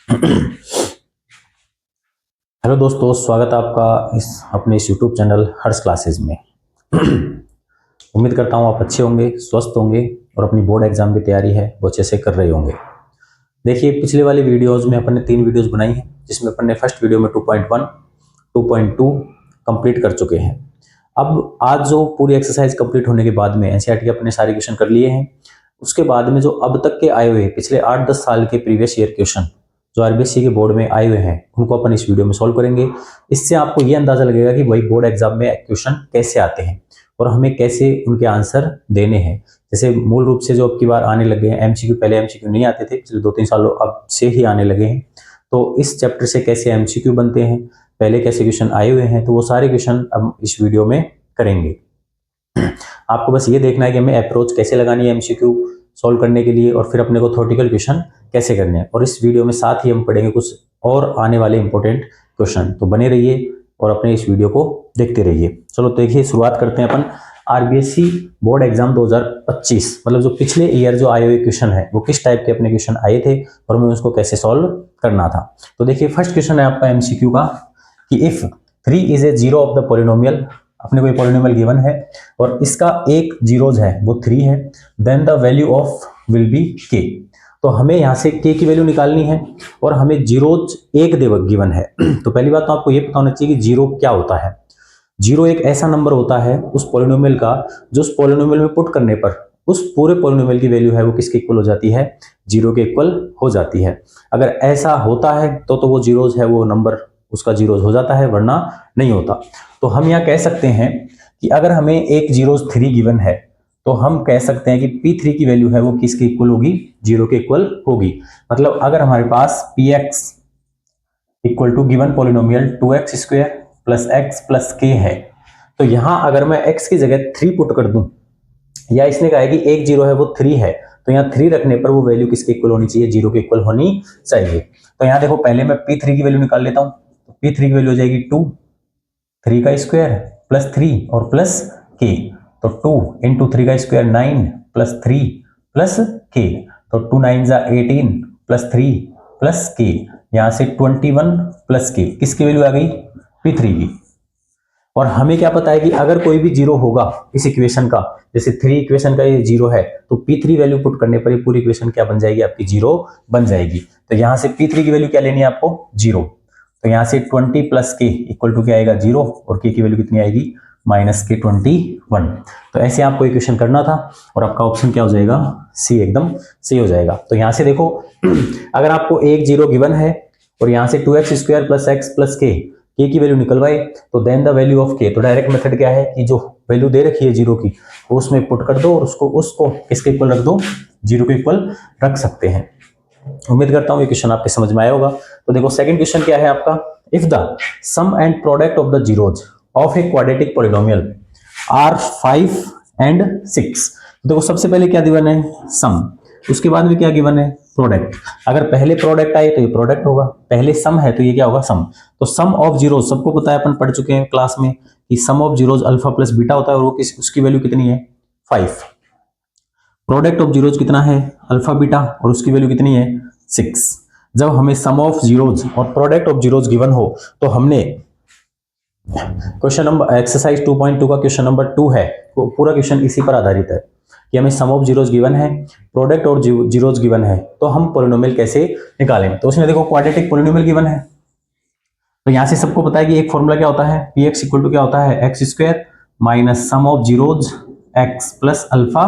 Hello दोस्तों, स्वागत है आपका अपने इस यूट्यूब चैनल हर्ष क्लासेज में। उम्मीद करता हूँ आप अच्छे होंगे, स्वस्थ होंगे और अपनी बोर्ड एग्जाम की तैयारी है वो अच्छे से कर रहे होंगे। देखिए, पिछले वाली वीडियोस में अपन ने 3 वीडियोस बनाई हैं, जिसमें अपन ने फर्स्ट वीडियो में 2.1 2.2 कंप्लीट कर चुके हैं। अब आज जो पूरी एक्सरसाइज कंप्लीट होने के बाद में एनसीईआरटी के अपने सारे क्वेश्चन कर लिए हैं। उसके बाद में जो अब तक के आए हुए पिछले 8-10 साल के प्रीवियस ईयर क्वेश्चन जो आरबीएससी के बोर्ड में आए हुए हैं, उनको अपन इस वीडियो में सॉल्व करेंगे। इससे आपको ये अंदाजा लगेगा कि भाई बोर्ड एग्जाम में क्वेश्चन कैसे आते हैं और हमें कैसे उनके आंसर देने हैं। जैसे मूल रूप से जो अब की बार आने लगे हैं एमसीक्यू, पहले एमसीक्यू नहीं आते थे, पिछले 2-3 सालों अब से ही आने लगे हैं। तो इस चैप्टर से कैसे एमसीक्यू बनते हैं, पहले कैसे क्वेश्चन आए हुए हैं, तो वो सारे क्वेश्चन अब इस वीडियो में करेंगे। आपको बस ये देखना है कि हमें अप्रोच कैसे लगानी है एमसीक्यू सॉल्व करने के लिए, और फिर अपने को थ्योरेटिकल क्वेश्चन कैसे करने हैं। और इस वीडियो में साथ ही हम पढ़ेंगे कुछ और आने वाले इंपॉर्टेंट क्वेश्चन। तो बने रहिए और अपने इस वीडियो को देखते रहिए। चलो तो देखिए, शुरुआत करते हैं अपन आरबीएससी बोर्ड एग्जाम 2025, मतलब जो पिछले ईयर जो आए हुए क्वेश्चन है वो किस टाइप के अपने क्वेश्चन आए थे और हमें उसको कैसे सॉल्व करना था। तो देखिए, फर्स्ट क्वेश्चन है आपका एमसीक्यू का कि if 3 is a zero of the polynomial, अपने कोई पॉलिनोमियल गिवन है और इसका एक जीरोज है वो 3 है, then the value of will be k. तो हमें यहाँ से के की वैल्यू निकालनी है और हमें जीरोज एक गिवन है। तो पहली बात तो आपको ये पता होना चाहिए कि जीरो क्या होता है। जीरो एक ऐसा नंबर होता है उस पॉलिनोमियल का जो उस पॉलिनोमियल में पुट करने पर उस पूरे पॉलिनोमियल की वैल्यू है वो किसके इक्वल हो जाती है, जीरो के इक्वल हो जाती है। अगर ऐसा होता है तो वो जीरोज है वो नंबर उसका जीरोज हो जाता है, वरना नहीं होता। तो हम यहाँ कह सकते हैं कि अगर हमें एक जीरोज 3 गिवन है तो हम कह सकते हैं कि P3 की वैल्यू है वो किसके इक्वल होगी, जीरो के इक्वल होगी। मतलब अगर हमारे पास Px equal to given polynomial 2x square plus x plus k है, तो यहां अगर मैं x की जगह 3 पुट कर दूं, या इसने कहा है कि एक जीरो है वो 3 है, तो यहाँ 3 रखने पर वो वैल्यू किसके इक्वल होनी चाहिए, जीरो के इक्वल होनी चाहिए। तो यहाँ देखो, पहले मैं P3 की वैल्यू निकाल लेता हूं। तो P3 की वैल्यू हो जाएगी 2, 3 का स्क्वायर प्लस 3 और प्लस k। तो 2 इंटू 3 का स्क्वायर 9 प्लस 3 प्लस k। तो 2 9 जा 18 प्लस 3 प्लस k, यहां से 21 प्लस k, किसकी वैल्यू आ गई, P3 की। और हमें क्या पता है कि अगर कोई भी जीरो होगा इस इक्वेशन का, जैसे 3 इक्वेशन का ये जीरो है, तो P3 वैल्यू पुट करने पर ये पूरी इक्वेशन क्या बन जाएगी, आपकी जीरो बन जाएगी। तो यहां से P3 की वैल्यू क्या लेनी है आपको, जीरो। तो यहां से 20 प्लस के इक्वल टू क्या आएगा, जीरो, और के की वैल्यू कितनी आएगी, माइनस के 21। तो ऐसे आपको इक्वेशन करना था और आपका ऑप्शन क्या हो जाएगा, सी एकदम सही हो जाएगा। तो यहां से देखो, अगर आपको एक जीरो गिवन है और यहां से 2x square plus x plus के की वैल्यू निकलवाए, तो देन द वैल्यू ऑफ के, तो डायरेक्ट मेथड क्या है कि जो वैल्यू दे रखी है जीरो की वो उसमें पुट कर दो और उसको किसके इक्वल रख दो, जीरो के इक्वल रख सकते हैं। उम्मीद करता हूं ये क्वेश्चन आपके समझ में आया होगा। तो देखो, सेकंड क्वेश्चन क्या है आपका, if the sum and product of the zeros of a quadratic polynomial are 5 and 6। देखो, सबसे पहले क्या गिवन है, सम, उसके बाद में क्या गिवन है, प्रोडक्ट। अगर पहले प्रोडक्ट आए तो ये प्रोडक्ट होगा, पहले सम है तो ये क्या होगा, सम। तो सम ऑफ जीरोज सबको पता है, अपन पढ़ चुके हैं क्लास में कि sum of zeros alpha plus beta होता है, और वो उसकी वैल्यू कितनी है, 5। प्रोडक्ट ऑफ जीरोज कितना है, अल्फा बीटा, और उसकी वैल्यू कितनी है, 6। जब हमें सम ऑफ जीरोज और प्रोडक्ट ऑफ जीरोज गिवन हो तो हमने क्वेश्चन नंबर एक्सरसाइज 2.2 का क्वेश्चन नंबर 2 है, वो पूरा क्वेश्चन इसी पर आधारित है कि हमें सम ऑफ जीरोज गिवन है, प्रोडक्ट और जीरोज गिवन है, तो हम पॉलिनोमियल कैसे निकालें। तो उसमें देखो, क्वाड्रेटिक पॉलिनोमियल गिवन है, तो यहां से सबको पता है कि एक फॉर्मूला क्या होता है, px इक्वल टू क्या होता है, x square minus sum of zeros x plus alpha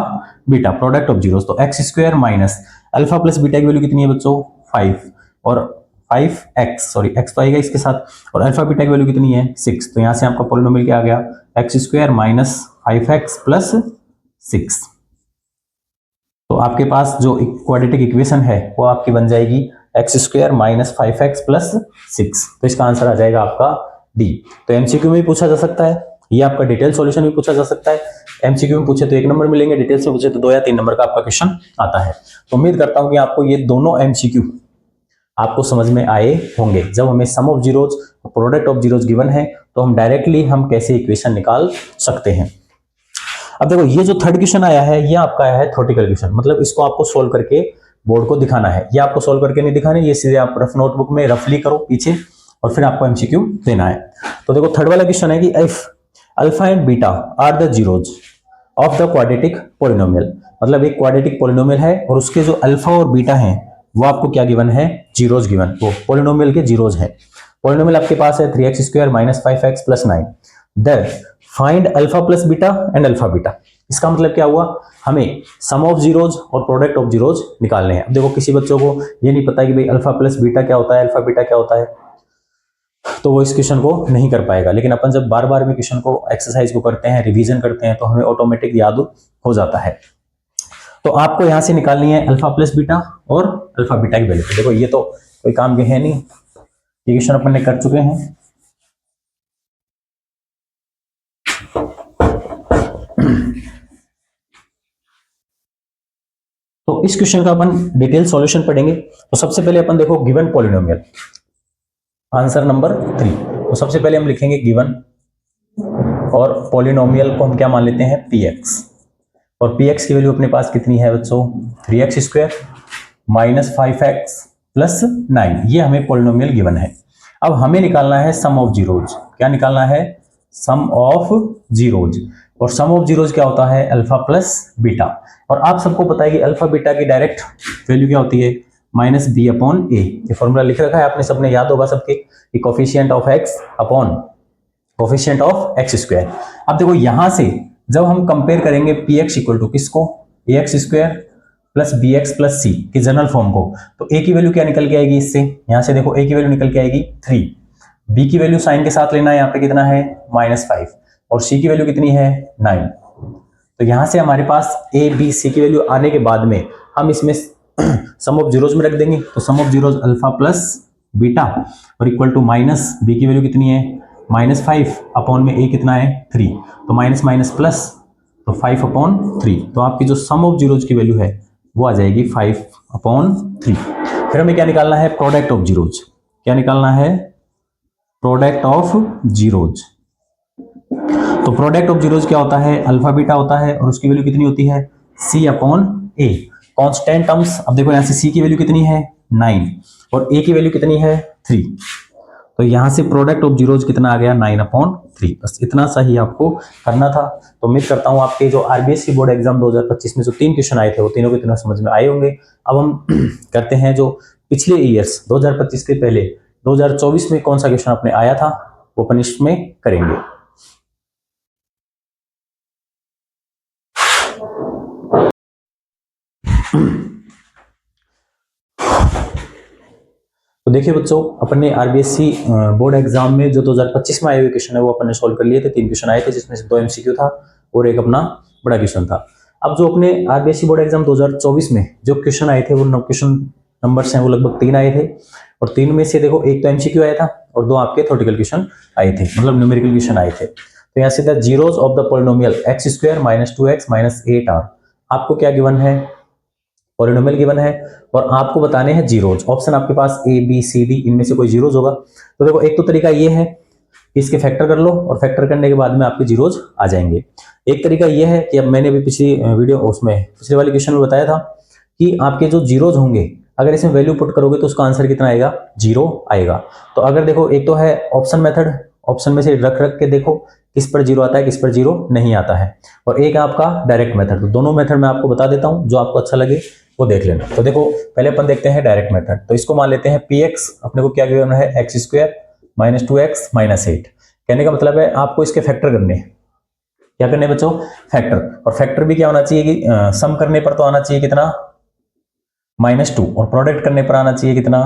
beta, product of zeros. तो x square minus alpha plus beta की वैल्यू कितनी है बच्चों, 5, और 5x, सॉरी x तो आएगा इसके साथ, और अल्फा बीटा की वैल्यू कितनी है, 6। तो यहां से आपका पॉलिनोमियल क्या आ गया, x square minus 5x plus 6। तो आपके पास जो क्वाड्रेटिक इक्वेशन है वो आपकी बन जाएगी x square minus 5x plus 6। तो इसका आंसर आ जाएगा आपका डी। तो एमसीक्यू में भी पूछा जा सकता है, ये आपका डिटेल सॉल्यूशन भी पूछा जा सकता है। एमसीक्यू में पूछे तो 1 नंबर मिलेंगे, डिटेल से पूछे तो 2 या 3 नंबर का आपका क्वेश्चन आता है। तो उम्मीद करता हूं कि आपको ये दोनों एमसीक्यू आपको समझ में आए होंगे। जब हमें सम ऑफ जीरोज और प्रोडक्ट ऑफ जीरोज गिवन है तो हम डायरेक्टली कैसे इक्वेशन निकाल सकते हैं। अब देखो, ये जो थर्ड क्वेश्चन आया है ये आपका आया है थ्योरेटिकल क्वेश्चन, मतलब इसको आपको सोल्व करके बोर्ड को दिखाना है। ये आपको सोल्व करके नहीं दिखाना है, ये सीधे आप रफ नोटबुक में रफली करो पीछे और फिर आपको एमसीक्यू देना है। तो देखो थर्ड वाला क्वेश्चन है कि if alpha and beta are the zeros of the quadratic polynomial, मतलब एक क्वाड्रेटिक पोलिनोमियल है और उसके जो अल्फा और बीटा हैं वो आपको क्या गिवन है, जीरोज गिवन, वो पोलिनोमियल के जीरोज है। पोलिनोमियल आपके पास है 3x² - 5x + 9, then find alpha plus beta and alpha beta. इसका मतलब क्या हुआ, हमें सम ऑफ जीरोज और प्रोडक्ट ऑफ जीरोज निकालने हैं। अब देखो किसी बच्चों को ये नहीं पता कि भाई अल्फा प्लस बीटा क्या होता है, अल्फा बीटा क्या होता है, तो वो इस क्वेश्चन को नहीं कर पाएगा। लेकिन अपन जब बार बार में क्वेश्चन को एक्सरसाइज को करते हैं, रिवीजन करते हैं, तो हमें ऑटोमेटिक याद हो जाता है। तो आपको यहां से निकालनी है अल्फा प्लस बीटा और अल्फा बीटा की वैल्यू। देखो ये तो कोई काम के है नहीं, ये क्वेश्चन अपन ने कर चुके हैं। तो इस क्वेश्चन का अपन डिटेल सॉल्यूशन पढ़ेंगे। तो सबसे पहले अपन देखो गिवन पॉलिनोमियल, आंसर नंबर 3। तो सबसे पहले हम लिखेंगे गिवन, और पॉलिनोमियल को हम क्या मान लेते हैं, px, और px की वैल्यू अपने पास कितनी है बच्चों, 3x² - 5x + 9, ये हमें पॉलिनोमियल गिवन है। अब हमें निकालना है सम ऑफ जीरोज। क्या निकालना है, सम ऑफ जीरोज, और सम ऑफ जीरोज क्या होता है, अल्फा प्लस बीटा। और आप सबको पता है कि अल्फा बीटा की डायरेक्ट वैल्यू क्या होती है, -b/a। ये फॉर्मूला लिख रखा है आपने, सबने याद होगा सबके, कि coefficient of x upon coefficient of x²। अब देखो यहां से जब हम कंपेयर करेंगे px इक्वल टू किसको, ax² + bx + c की जनरल फॉर्म को, तो a की वैल्यू क्या निकल के आएगी इससे, यहां से देखो a की वैल्यू निकल के आएगी 3, b की वैल्यू साइन के साथ लेना है, यहाँ पे कितना है -5, और c की वैल्यू कितनी है 9। तो यहां से हमारे पास a b c की वैल्यू आने के बाद में हम इसमें सम ऑफ जीरोज में रख देंगे। तो sum of zeros alpha plus beta और इक्वल टू माइनस b की वैल्यू कितनी है -5 अपॉन में a कितना है 3, तो माइनस माइनस प्लस, तो 5/3। तो आपकी जो सम ऑफ जीरोज की वैल्यू है वो आ जाएगी 5/3। फिर हमें क्या निकालना है, प्रोडक्ट ऑफ जीरोज। क्या निकालना है, प्रोडक्ट ऑफ जीरोज। तो प्रोडक्ट ऑफ जीरोज क्या होता है, अल्फा बीटा होता है, और उसकी वैल्यू कितनी होती है c/a, कांस्टेंट टर्म्स। अब देखो यहां से c की वैल्यू कितनी है 9 और a की वैल्यू कितनी है 3, तो यहां से प्रोडक्ट ऑफ जीरोज कितना आ गया 9/3। बस इतना सा ही आपको करना था। तो उम्मीद करता हूं आपके जो आरबीएससी बोर्ड एग्जाम 2025 में जो 3 क्वेश्चन आए थे वो तीनों के तीनों समझ में आए होंगे। अब हम करते हैं जो पिछले ईयर्स 2025 के पहले 2024 में कौन सा क्वेश्चन अपने आया था वो अपन इसमें करेंगे। तो देखिए बच्चों, अपन ने आरबीएससी बोर्ड एग्जाम में जो 2025 में आए हुए क्वेश्चन है वो अपन ने सॉल्व कर लिए थे। 3 क्वेश्चन आए थे जिसमें से 2 एमसीक्यू था और एक अपना बड़ा क्वेश्चन था। अब जो अपने आरबीएससी बोर्ड एग्जाम 2024 में जो क्वेश्चन आए थे वो क्वेश्चन नंबर्स हैं वो लगभग 3 आए थे, और 3 में से देखो एक तो एमसीक्यू आया था और 2 आपके थ्योरेटिकल क्वेश्चन आए थे, मतलब न्यूमेरिकल क्वेश्चन आए थे। तो यहाँ से था zeros of the polynomial x² - 2x - 8r। आपको क्या गिवन है, पॉलिनोमियल गिवन है, और आपको बताने हैं जीरोज। ऑप्शन आपके पास ए बी सी डी, इनमें से कोई जीरोज होगा। तो देखो एक तो तरीका ये है कि इसके फैक्टर कर लो और फैक्टर करने के बाद में आपके जीरोज आ जाएंगे। एक तरीका ये है कि अब मैंने भी पिछली वीडियो उसमें पिछले वाले क्वेश्चन में बताया था कि आपके जो जीरोज होंगे अगर इसमें वैल्यू पुट करोगे तो उसका आंसर कितना आएगा, 0 आएगा। तो अगर देखो एक तो है ऑप्शन मेथड, ऑप्शन में से रख रख के देखो किस पर 0 आता है किस पर 0 नहीं आता है, और एक आपका डायरेक्ट मेथड। तो दोनों मेथड मैं आपको बता देता हूं, जो आपको अच्छा लगे वो देख लेना। तो देखो पहले अपन देखते हैं डायरेक्ट मेथड। तो इसको मान लेते हैं px, अपने को क्या गिवन है x² - 2x - 8। कहने का मतलब है आपको इसके फैक्टर करने हैं। क्या करने बच्चों, फैक्टर। और फैक्टर भी क्या होना चाहिए कि सम करने पर तो आना चाहिए कितना -2, और प्रोडक्ट करने पर आना चाहिए कितना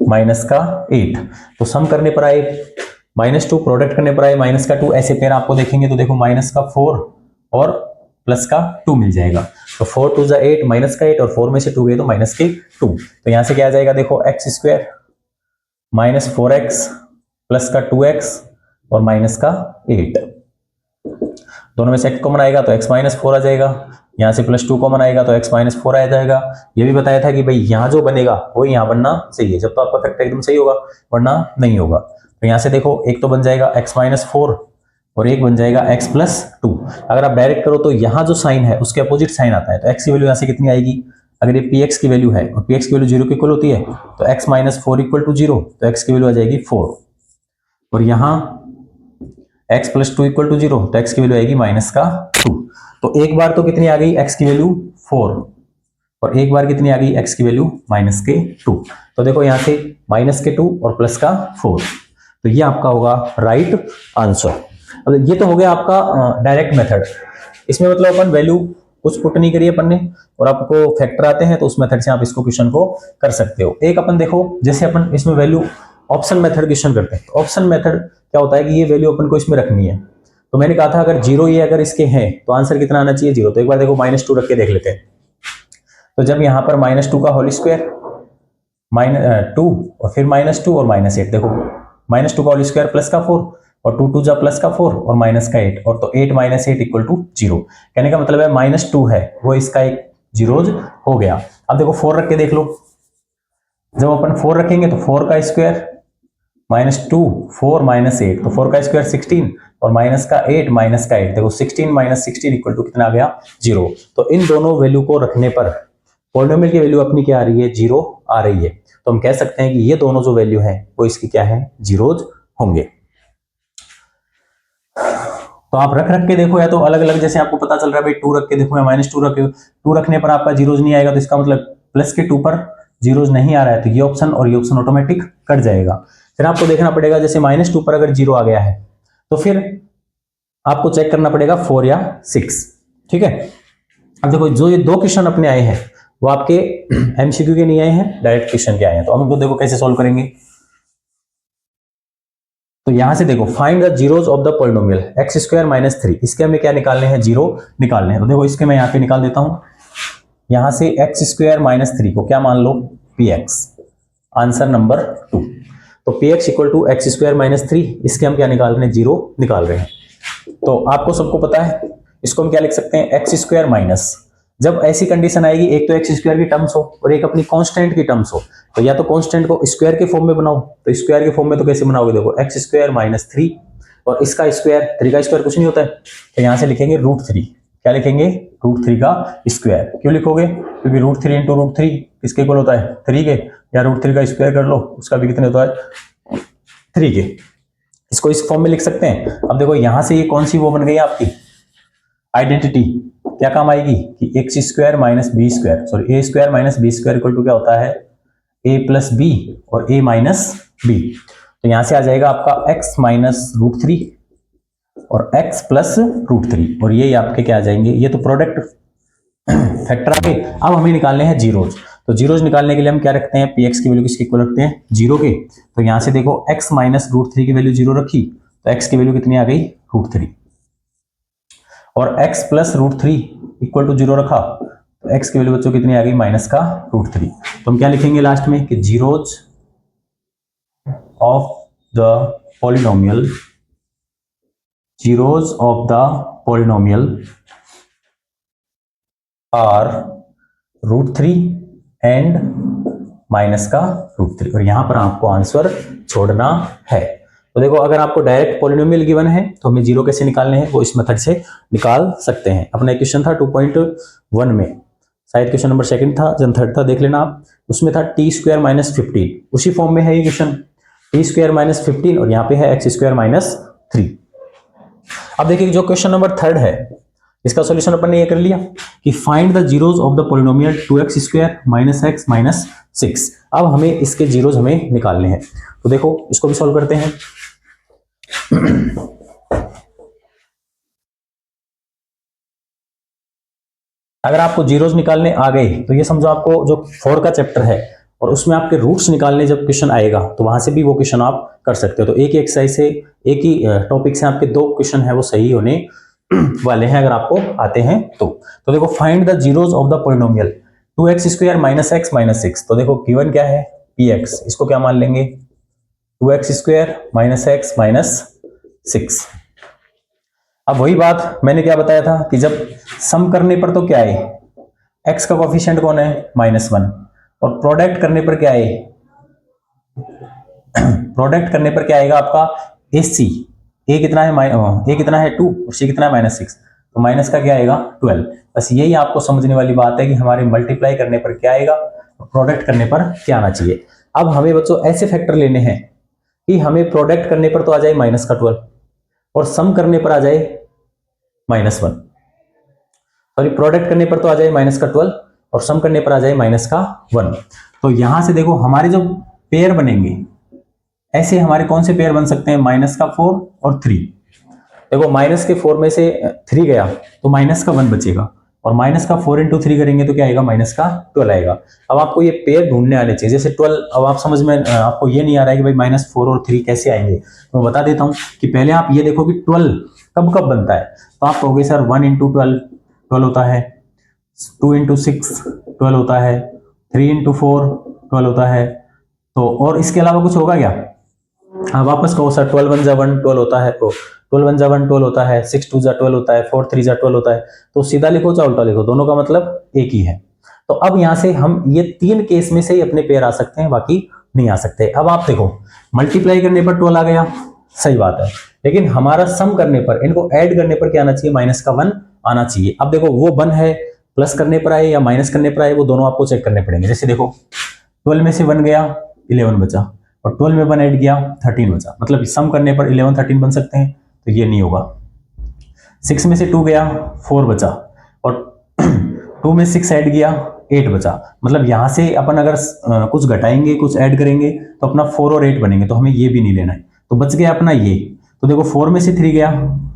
-8। तो सम करने पर आए -2, प्रोडक्ट करने पर आए -2, ऐसे पेयर आपको देखेंगे तो देखो -4 और +2 मिल जाएगा। तो 4 2 = 8, -8, और 4 में से 2 गए तो -2। तो यहां से क्या आ जाएगा देखो x² - 4x +2x और -8। दोनों में से x कॉमन आएगा तो x - 4 आ जाएगा, यहाँ से +2 कॉमन आएगा तो x - 4 आ जाएगा। ये भी बताया था कि भाई यहाँ जो बनेगा वो यहाँ बनना चाहिए, जब तो आपका फैक्टर एकदम सही होगा, वरना नहीं होगा। तो यहाँ से देखो एक तो बन जाएगा x - 4 और एक बन जाएगा x + 2। अगर आप डायरेक्ट करो तो यहाँ जो साइन है उसके अपोजिट साइन आता है, तो x की वैल्यू यहाँ से कितनी आएगी अगर ये पी एक्स की वैल्यू है और पी एक्स की वैल्यू 0 के इक्वल होती है तो x माइनस 4 इक्वल टू 0, तो x की वैल्यू आ जाएगी 4। और यहाँ x प्लस 2 इक्वल टू 0, तो x की वैल्यू आएगी माइनस का 2। तो एक बार तो कितनी आ गई x की वैल्यू 4 और एक बार कितनी आ गई x की वैल्यू माइनस के 2। तो देखो यहाँ से माइनस के 2 और प्लस का 4, तो ये आपका होगा राइट आंसर। अब ये तो हो गया आपका डायरेक्ट मेथड। इसमें मतलब अपन वैल्यू कुछ पुट नहीं करिए अपन ने और आपको फैक्टर आते हैं तो उस मेथड से आप इसको क्वेश्चन को कर सकते हो। एक अपन देखो, जैसे अपन इसमें वैल्यू ऑप्शन मेथड क्वेश्चन करते हैं, तो ऑप्शन मेथड क्या होता है कि ये वैल्यू अपन को इसमें रखनी है। तो मैंने कहा था अगर 0 ये अगर इसके हैं तो आंसर कितना आना चाहिए 0। तो एक बार देखो -2 रख के देख लेते हैं। तो जब यहाँ पर -2 का होल स्क्वायर -2 और फिर -2 और -8, देखो -2 का होल स्क्वायर प्लस का 4 और 2 2 जा प्लस का 4 और माइनस का 8, और तो 8 माइनस 8 इक्वल टू 0। कहने का मतलब है -2 है वो इसका एक जीरोज हो गया। अब देखो 4 रख के देख लो, जब अपन 4 रखेंगे तो 4 का स्क्वायर -2 4 -8, तो 4 का स्क्वायर 16 और माइनस का 8 देखो 16 माइनस 16 इक्वल टू कितना आ गया 0। तो इन दोनों वैल्यू को रखने पर पॉलिनोमियल की वैल्यू अपनी क्या आ रही है 0 आ रही है। तो हम कह सकते हैं कि ये दोनों जो वैल्यू है वो इसकी क्या है जीरोज होंगे। तो आप रख के देखो, या तो अलग अलग, जैसे आपको पता चल रहा है भाई 2 रख के देखो या -2 रख के, 2 रखने पर आपका जीरोज नहीं आएगा, तो इसका मतलब प्लस के 2 पर जीरोज नहीं आ रहा है, तो ये ऑप्शन और ये ऑप्शन ऑटोमेटिक कट जाएगा। फिर आपको देखना पड़ेगा जैसे -2 पर अगर 0 आ गया है तो फिर आपको चेक करना पड़ेगा 4 या 6। ठीक है, अब देखो जो ये 2 क्वेश्चन अपने आए हैं वो आपके एमसीक्यू के नहीं आए हैं, डायरेक्ट क्वेश्चन के आए हैं। तो हम इनको देखो कैसे सोल्व करेंगे। तो यहां से देखो find the zeros of the polynomial x square minus 3, इसके हमें क्या निकालने हैं 0 निकालने हैं। तो देखो इसके मैं यहाँ पे निकाल देता हूं, यहां से एक्स स्क्वायर माइनस 3 को क्या मान लो पी एक्स, आंसर नंबर 2। तो p x equal to x square minus 3, इसके हम क्या निकाल रहे हैं 0 निकाल रहे हैं। तो आपको सबको पता है इसको हम क्या लिख सकते हैं एक्स स्क्वायर माइनस, जब ऐसी कंडीशन आएगी एक तो एक्स स्क्वायर की टर्म्स हो और एक अपनी कांस्टेंट की टर्म्स हो, तो या तो कांस्टेंट को स्क्वायर के फॉर्म में बनाओ, तो स्क्वायर के फॉर्म में तो कैसे बनाओगे, देखो एक्स स्क्वायर माइनस 3 और इसका स्क्वायर 3 का स्क्वायर कुछ नहीं होता है, तो यहां से लिखेंगे √3। क्या लिखेंगे √3 का स्क्वायर। क्यों लिखोगे, क्योंकि √3 इंटू √3 किसके इक्वल होता है 3 के, या √3 का स्क्वायर कर लो उसका भी कितने होता है 3 के। इसको इस फॉर्म में लिख सकते हैं। अब देखो यहां से ये कौन सी वो बन गई आपकी आइडेंटिटी, क्या काम आएगी कि x square minus b square, sorry a square minus b square equal to क्या होता है ए प्लस बी और ए माइनस बी। तो यहां से आ जाएगा आपका एक्स माइनस √3 और एक्स प्लस √3, और ये आपके क्या आ जाएंगे, ये तो प्रोडक्ट फैक्टर आ गए। अब हमें निकालने हैं जीरोज। तो जीरोज निकालने के लिए हम क्या रखते हैं पी एक्स की वैल्यू किसके इक्वल रखते हैं 0 के। तो यहां से देखो एक्स माइनस √3 की वैल्यू 0 रखी, तो एक्स की वैल्यू कितनी आ गई √3, और x प्लस √3 इक्वल टू 0 रखा, तो x की वैल्यू बच्चों कितनी आ गई माइनस का √3। तो हम क्या लिखेंगे लास्ट में कि zeros of the polynomial, zeros of the polynomial are √3 and minus का √3, और यहां पर आपको आंसर छोड़ना है। तो देखो अगर आपको डायरेक्ट पॉलिनोमियल गिवन है तो हमें 0 कैसे निकालने हैं वो इस मेथड से निकाल सकते हैं। अपना एक क्वेश्चन था 2.1 में, शायद क्वेश्चन नंबर 2 था जन 3 था, देख लेना आप, उसमें था टी स्क्वायर माइनस 15, उसी फॉर्म में है ये क्वेश्चन टी स्क्वायर माइनस 15 और यहाँ पे है एक्स स्क्वायर माइनस 3। अब देखिए जो क्वेश्चन नंबर 3 है इसका सॉल्यूशन अपन ने ये कर लिया कि find the zeros of the polynomial 2x square minus x minus 6। अब हमें इसके जीरोज हमें निकालने हैं। तो देखो इसको भी सॉल्व करते हैं। अगर आपको जीरोज निकालने आ गए तो ये समझो आपको जो 4 का चैप्टर है और उसमें आपके रूट्स निकालने जब क्वेश्चन आएगा तो वहां से भी वो क्वेश्चन आप कर सकते हो। तो एक ही एक्सरसाइज से एक ही टॉपिक से आपके 2 क्वेश्चन है वो सही होने वाले हैं अगर आपको आते हैं तो देखो find the zeros of the polynomial 2x square minus x minus 6। तो देखो गिवन क्या है पी एक्स, इसको क्या मान लेंगे 2x square minus x minus 6। अब वही बात मैंने क्या बताया था कि जब सम करने पर तो क्या है x का कोफिशिएंट कौन है -1, और प्रोडक्ट करने पर क्या है प्रोडक्ट करने पर क्या आएगा आपका AC, a कितना है 2 और c कितना है -6। तो माइनस का क्या आएगा 12। बस यही आपको समझने वाली बात है कि हमारे मल्टीप्लाई करने पर क्या आएगा, प्रोडक्ट करने पर क्या आना चाहिए। अब हमें बच्चों ऐसे फैक्टर लेने हैं कि हमें प्रोडक्ट करने पर तो आ जाए माइनस का 12 और सम करने पर आ जाए -1। सॉरी, प्रोडक्ट करने पर तो आ जाए माइनस का 12 और सम करने पर आ जाए माइनस का 1। तो यहां से देखो हमारे जो पेयर बनेंगे, ऐसे हमारे कौन से पेयर बन सकते हैं, माइनस का 4 और 3। देखो माइनस के 4 में से 3 गया तो माइनस का 1 बचेगा और माइनस का 4 इंटू 3 करेंगे तो क्या आएगा, माइनस का 12 आएगा। अब आपको ये पेयर ढूंढने आने चाहिए। जैसे 12, अब आप समझ में आपको ये नहीं आ रहा है कि भाई -4 और 3 कैसे आएंगे, तो मैं बता देता हूं कि पहले आप ये देखो कि 12 कब कब बनता है। तो आप कहोगे सर 1 इंटू 12 12 होता है, 2 इंटू 6 12 होता है, 3 इंटू 4 12 होता है। तो और इसके अलावा कुछ होगा क्या? आप वापस कहो सर 12 1 जा 1 12 होता है, तो 12 1 जा 1 12 होता है, 6 2 जा 12 होता है, 4 3 जा 12 होता है। तो सीधा लिखो चाहे उल्टा लिखो, दोनों का मतलब एक ही है। तो अब यहां से हम ये 3 केस में से ही अपने पेयर आ सकते हैं, बाकी नहीं आ सकते। अब आप देखो मल्टीप्लाई करने पर 12 आ गया, सही बात है, लेकिन हमारा सम करने पर, इनको ऐड करने पर क्या आना चाहिए, माइनस का 1 आना चाहिए। अब देखो वो 1 है, प्लस करने पर आए या माइनस करने पर आए, वो दोनों आपको चेक करने पड़ेंगे। जैसे देखो 12 में से 1 गया 11 बचा और 12 में 1 ऐड किया 13 बचा, मतलब सम करने पर 11 13 बन सकते हैं, तो ये नहीं होगा। 6 में से 2 गया 4 बचा और 2 में 6 ऐड किया 8 बचा, मतलब यहां से अपन अगर कुछ घटाएंगे कुछ ऐड करेंगे तो अपना 4 और 8 बनेंगे, तो हमें ये भी नहीं लेना है। तो बच गया अपना ये। तो देखो 4 में से 3 गया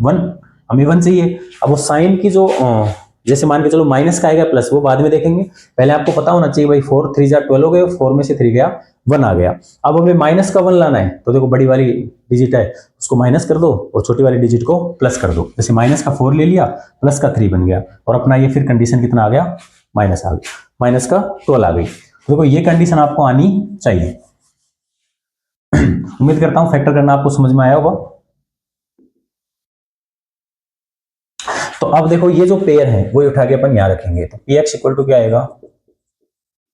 1, हमें 1 चाहिए। अब वो साइन की जो जैसे मान के चलो माइनस का आएगा प्लस, वो बाद में देखेंगे, पहले आपको पता होना चाहिए भाई 4 3 जा 12 हो गए, 4 में से 3 गया 1 आ गया। अब हमें माइनस का 1 लाना है, तो देखो बड़ी वाली डिजिट है उसको माइनस कर दो और छोटी वाली डिजिट को प्लस कर दो। जैसे माइनस का 4 ले लिया, प्लस का 3 बन गया और अपना ये फिर कंडीशन कितना आ गया, माइनस आ गया, माइनस का 12 आ गई। तो देखो ये कंडीशन आपको आनी चाहिए। उम्मीद करता हूं फैक्टर करना आपको समझ में आया होगा। तो अब देखो ये जो पेयर है वो उठा के अपन यहां रखेंगे, तो px इक्वल टू क्या आएगा,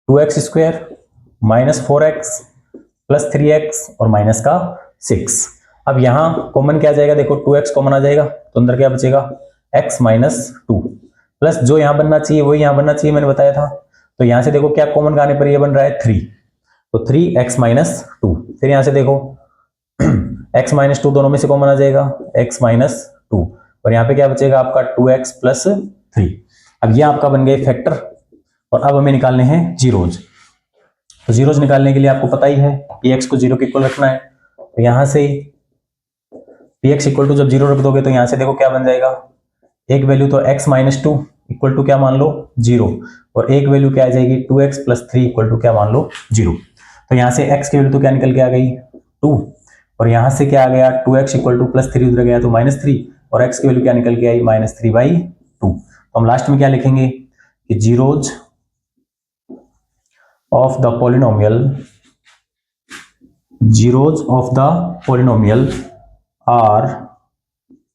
2x square minus 4x plus 3x और माइनस का 6। अब यहां कॉमन क्या आ जाएगा, देखो 2x कॉमन आ जाएगा तो अंदर क्या बचेगा, x माइनस 2 प्लस जो यहां बनना चाहिए वही यहां बनना चाहिए, मैंने बताया था। तो यहां से देखो क्या कॉमन आने पर ये बन रहा है 3, तो 3x माइनस 2। फिर यहां से देखो x माइनस 2 दोनों में से कॉमन आ जाएगा, x माइनस 2 और यहाँ पे क्या बचेगा आपका 2x प्लस 3। अब ये आपका बन गए फैक्टर और अब हमें निकालने हैं जीरोज। तो जीरोज निकालने के लिए आपको पता ही है px को 0 के इक्वल रखना है। तो यहां से px इक्वल टू जब 0 रख दोगे तो यहां से देखो क्या बन जाएगा, एक वैल्यू तो x माइनस 2 इक्वल टू क्या मान लो 0 और एक वैल्यू क्या आ जाएगी 2x प्लस 3 इक्वल टू क्या मान लो 0। तो यहां से x की वैल्यू तो क्या निकल के आ गई 2 और यहां से क्या आ गया 2x इक्वल टू प्लस 3 उधर गया तो -3 और x की वैल्यू क्या निकल के आई -3/2। तो हम लास्ट में क्या लिखेंगे कि zeros of the polynomial, zeros of the polynomial are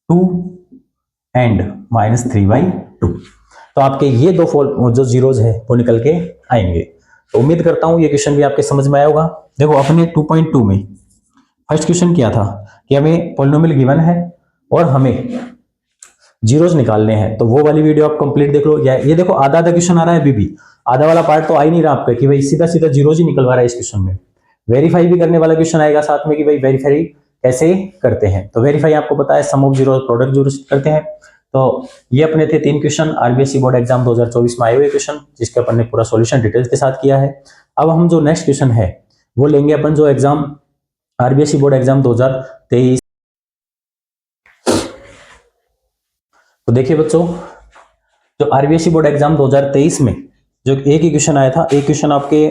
2 and -3/2। तो आपके ये दो जो जीरोज है वो निकल के आएंगे। तो उम्मीद करता हूं ये क्वेश्चन भी आपके समझ में आया होगा। देखो अपने 2.2 में फर्स्ट क्वेश्चन क्या था कि हमें पॉलिनोमियल गिवन है और हमें जीरोज निकालने हैं, तो वो वाली वीडियो आप कंप्लीट देख लो। या ये देखो आधा आधा क्वेश्चन आ रहा है, अभी भी आधा वाला पार्ट तो आ ही नहीं रहा आपका कि भाई सीधा सीधा जीरोज ही निकलवा रहा है इस क्वेश्चन में। वेरीफाई भी करने वाला क्वेश्चन आएगा साथ में कि भाई वेरीफाई कैसे करते हैं। तो वेरीफाई आपको पता है सम ऑफ जीरो प्रोडक्ट जीरो करते हैं। तो ये अपने थे 3 क्वेश्चन आरबीएसई बोर्ड एग्जाम 2024 में आए हुए क्वेश्चन, जिसके अपन ने पूरा सॉल्यूशन डिटेल्स के साथ किया है। अब हम जो नेक्स्ट क्वेश्चन है वो लेंगे अपन जो एग्जाम आरबीएसई बोर्ड एग्जाम 2023। तो देखिए बच्चों, जो आरबीएसई बोर्ड एग्जाम 2023 में जो एक ही क्वेश्चन आया था, एक क्वेश्चन आपके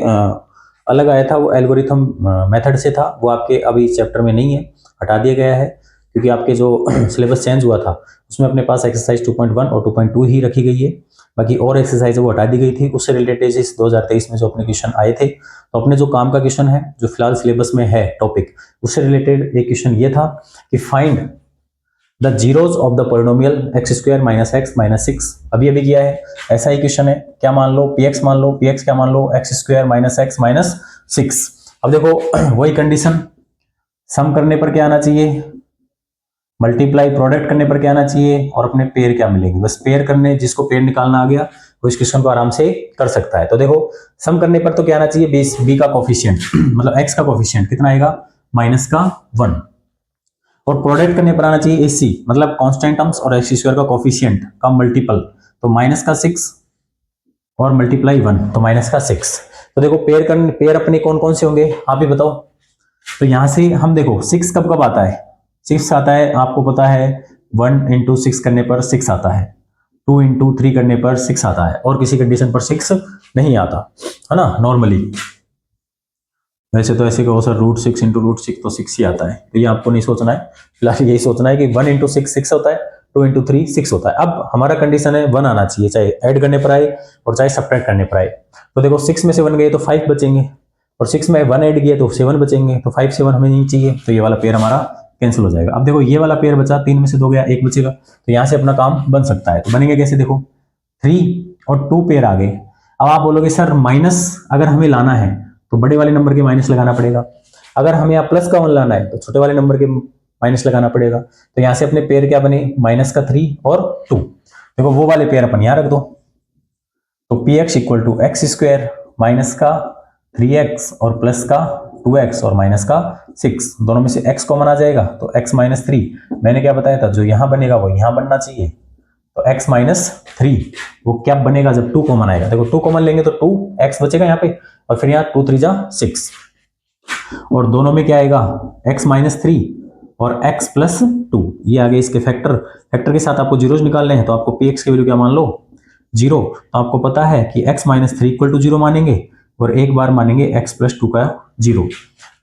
अलग आया था, वो एल्गोरिथम मेथड से था, वो आपके अभी इस चैप्टर में नहीं है, हटा दिया गया है क्योंकि आपके जो सिलेबस चेंज हुआ था उसमें अपने पास एक्सरसाइज 2.1 और 2.2 ही रखी गई है। बाकी और एक्सरसाइज वो हटा दी गई थी। उससे रिलेटेड इस 2023 में जो अपने क्वेश्चन आए थे, तो अपने जो काम का क्वेश्चन है जो फिलहाल सिलेबस में है टॉपिक, उससे रिलेटेड एक क्वेश्चन ये था कि find the zeros of the polynomial x square minus x minus 6। अभी किया है, ऐसा ही क्वेश्चन है, क्या मान लो px मान लो, px क्या मान लो x square minus x minus 6। अब देखो वही कंडीशन, सम करने पर क्या आना चाहिए मल्टीप्लाई प्रोडक्ट करने पर क्या आना चाहिए और अपने पेयर क्या मिलेंगे। बस पेयर करने, जिसको पेयर निकालना आ गया वो इस क्वेश्चन को आराम से कर सकता है। तो देखो सम करने पर तो क्या आना चाहिए, बी का कोफिशिएंट मतलब एक्स का कोफिशिएंट कितना आएगा, -1। और प्रोडक्ट करने पर आना चाहिए एसी मतलब कांस्टेंट टर्म्स और एक्स स्क्वायर का कोफिशिएंट का मल्टीपल, तो -6 और मल्टीप्लाई 1 तो -6। तो देखो पेयर अपने कौन कौन से होंगे आप ही बताओ। तो यहां से हम देखो 6 कब कब आता है, 6 आता है आपको पता है 1 × 6 करने पर 6 आता है, 2 × 3 करने पर 6 आता है, और किसी कंडीशन पर 6 नहीं आता है ना नॉर्मली। वैसे तो ऐसे कहो सर √6 × √6 तो 6 ही आता है, तो ये आपको नहीं सोचना है, फिलहाल यही सोचना है कि 1 × 6 6 होता है, 2 × 3 6 होता है। अब हमारा कंडीशन है 1 आना चाहिए, चाहे ऐड करने पर आए और चाहे सब्ट्रैक्ट करने पर आए। तो देखो 6 में से 1 गए तो 5 बचेंगे, और 6 में 1 ऐड किया तो 7 बचेंगे, तो 5 7 हमें नहीं चाहिए, तो ये वाला पेयर हमारा कैंसिल हो जाएगा। अब देखो ये वाला पेयर बचा, 3 में से 2 गया, 1 बचेगा, तो यहाँ से अपना काम बन सकता है। तो बनेंगे कैसे, देखो 3 और 2 पेयर आ गए। अब आप बोलोगे सर माइनस अगर हमें लाना है तो बड़े वाले नंबर के माइनस लगाना पड़ेगा, अगर हमें यहाँ प्लस का 1 लाना है तो छोटे वाले नंबर के माइनस लगाना पड़ेगा। तो यहाँ से अपने पेयर क्या बने, -3 और 2। देखो वो वाले पेयर अपन यहाँ रख दो, तो px = x² माइनस का 3x और प्लस का 2x और माइनस का 6, दोनों में से x कॉमन आ जाएगा तो x - 3। मैंने क्या बताया था, जो यहां बनेगा वो यहां बनना चाहिए, तो x - 3 वो क्या बनेगा जब 2 कॉमन आएगा। देखो 2 कॉमन लेंगे तो 2x बचेगा यहाँ पे, और फिर यहाँ 2 3 = 6, और दोनों में क्या आएगा x - 3 और x + 2, ये आगे इसके फैक्टर के साथ आपको जीरोज निकालने हैं, तो आपको px की वैल्यू क्या मान लो 0। तो आपको पता है कि x - 3 = 0 मानेंगे, और एक बार मानेंगे x + 2 का 0।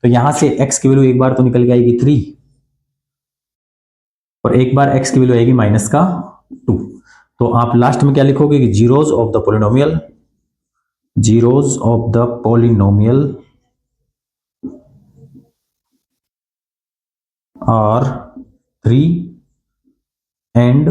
तो यहां से x की वैल्यू एक बार तो निकल के आएगी 3, और एक बार x की वैल्यू आएगी -2। तो आप लास्ट में क्या लिखोगे कि zeros of the polynomial are 3 and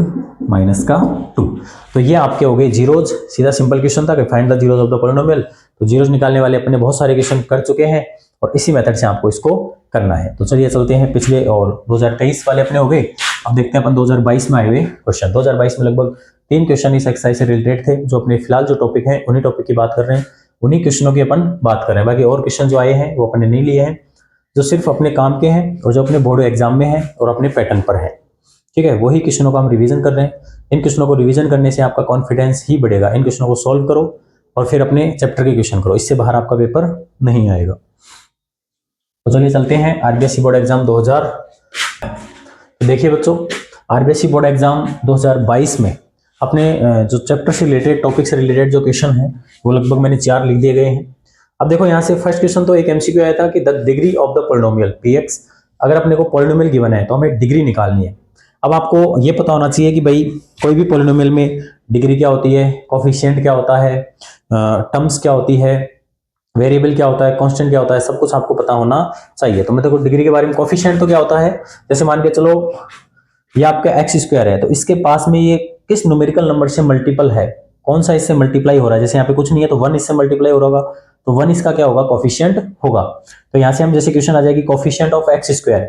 -2। तो ये आपके हो गए जीरोज। सीधा सिंपल क्वेश्चन था कि find the zeros of the polynomial. तो जीरोज निकालने वाले अपने बहुत सारे क्वेश्चन कर चुके हैं, और इसी मेथड से आपको इसको करना है। तो चलिए चलते हैं पिछले, और 2023 वाले अपने हो गए। अब देखते हैं अपन 2022 में आए हुए क्वेश्चन। 2022 में लगभग 3 क्वेश्चन इस एक्सरसाइज से रिलेटेड थे, जो अपने फिलहाल जो टॉपिक है उन्हीं टॉपिक की बात कर रहे हैं, उन्हीं क्वेश्चनों की अपन बात कर रहे हैं। बाकी और क्वेश्चन जो आए हैं वो अपन ने नहीं लिए हैं, जो सिर्फ अपने काम के हैं और जो अपने बोर्ड एग्जाम में हैं और अपने पैटर्न पर है। ठीक है, वही क्वेश्चनों को हम रिवीजन कर रहे हैं। इन क्वेश्चनों को रिवीजन करने से आपका कॉन्फिडेंस ही बढ़ेगा। इन क्वेश्चनों को सॉल्व करो और फिर अपने चैप्टर के क्वेश्चन करो, इससे बाहर आपका पेपर नहीं आएगा। तो चलिए चलते हैं आरबीएससी बोर्ड एग्जाम 2000। तो देखिए बच्चों, आरबीएससी बोर्ड एग्जाम 2022 में अपने जो चैप्टर से रिलेटेड, टॉपिक से रिलेटेड जो क्वेश्चन है वो लगभग मैंने 4 लिख दिए गए हैं। अब देखो यहाँ से फर्स्ट क्वेश्चन तो एक एमसीक्यू आया था कि the degree of the polynomial px। अगर अपने को पॉलिनोमियल गिवन है तो हमें डिग्री निकालनी है। अब आपको ये पता होना चाहिए कि भाई कोई भी पॉलिनोमियल में डिग्री क्या होती है, कोफिशिएंट क्या होता है, टर्म्स क्या होती है, वेरिएबल क्या होता है, कांस्टेंट क्या होता है, सब कुछ आपको पता होना चाहिए। तो मैं देखो डिग्री के बारे में, कोफिशिएंट तो क्या होता है, जैसे मान के चलो ये आपका x² है, तो इसके पास में ये किस न्यूमेरिकल नंबर से मल्टीपल है, कौन सा इससे मल्टीप्लाई हो रहा है। जैसे यहाँ पे कुछ नहीं है तो 1 इससे मल्टीप्लाई हो रहा होगा, तो 1 इसका क्या होगा, कोफिशिएंट होगा। तो यहाँ से हम जैसे क्वेश्चन आ जाएगी कोफिशिएंट ऑफ x²,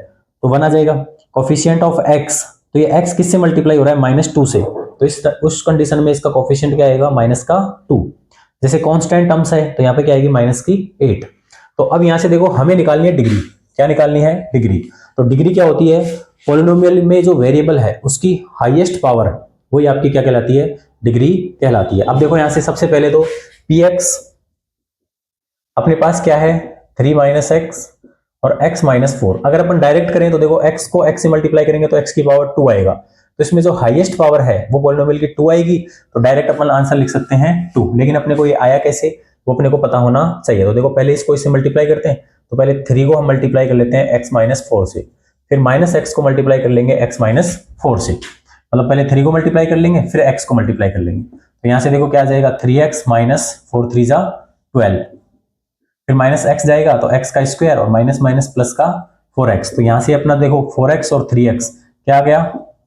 तो 1 आ जाएगा। कोफिशिएंट ऑफ x, तो ये x किससे मल्टीप्लाई हो रहा है, -2 से, तो उस कंडीशन में इसका कोफिशिएंट क्या आएगा, -2। जैसे कांस्टेंट टर्म्स है तो यहाँ पे क्या आएगी, -8। तो अब यहाँ से देखो हमें निकालनी है डिग्री। क्या निकालनी है, डिग्री। तो डिग्री क्या होती है, पॉलिनोमियल में जो वेरिएबल है उसकी हाईएस्ट पावर, वही आपकी क्या कहलाती है, डिग्री कहलाती है। अब देखो यहाँ से सबसे पहले तो px अपने पास क्या है, 3 - x और x - 4। अगर अपन डायरेक्ट करें तो देखो x को x से मल्टीप्लाई करेंगे तो x की पावर 2 आएगा, तो इसमें जो हाईएस्ट पावर है वो पॉलिनोमियल की 2 आएगी, तो डायरेक्ट अपन आंसर लिख सकते हैं 2। लेकिन अपने को ये आया कैसे, वो अपने को पता होना चाहिए। तो देखो पहले इसको इससे मल्टीप्लाई करते हैं, तो पहले 3 को हम मल्टीप्लाई कर लेते हैं x - 4 से, फिर -x को मल्टीप्लाई कर लेंगे x - 4 से, मतलब पहले 3 को मल्टीप्लाई कर लेंगे फिर x को मल्टीप्लाई कर लेंगे। तो यहाँ से देखो क्या आ जाएगा, 3x - 4 3 = 12, फिर -x जाएगा तो x का स्क्वायर और माइनस प्लस का 4x। तो यहाँ से अपना देखो 4x और 3x क्या आ गया,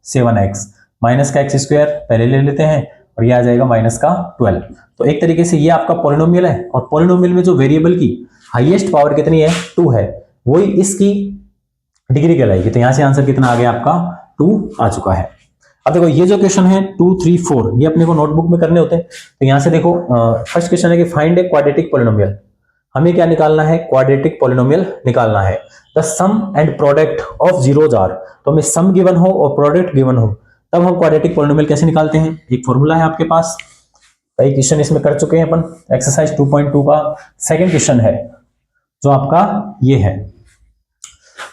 7x, माइनस का x² पहले ले लेते हैं और ये आ जाएगा -12। तो एक तरीके से ये आपका पॉलिनोमियल है, और पॉलिनोमियल में जो वेरिएबल की हाईएस्ट पावर कितनी है, 2 है, वही इसकी डिग्री कहलाएगी। तो यहाँ से आंसर कितना आ गया आपका, 2 आ चुका है। अब देखो ये जो क्वेश्चन है 2, 3, 4 ये अपने को नोटबुक में करने होते हैं। तो यहां से देखो फर्स्ट क्वेश्चन है कि फाइंड ए क्वाड्रेटिक पॉलिनोमियल। हमें क्या निकालना है? क्वाड्रेटिक पॉलिनोमियल निकालना है। The sum and product of zeros are, तो हमें सम गिवन हो और प्रोडक्ट गिवन हो तब हम क्वाड्रेटिक पॉलिनोमियल कैसे निकालते हैं? एक फॉर्मूला है आपके पास, कई क्वेश्चन इसमें कर चुके हैं अपन। एक्सरसाइज 2.2 का सेकंड क्वेश्चन है जो आपका ये है।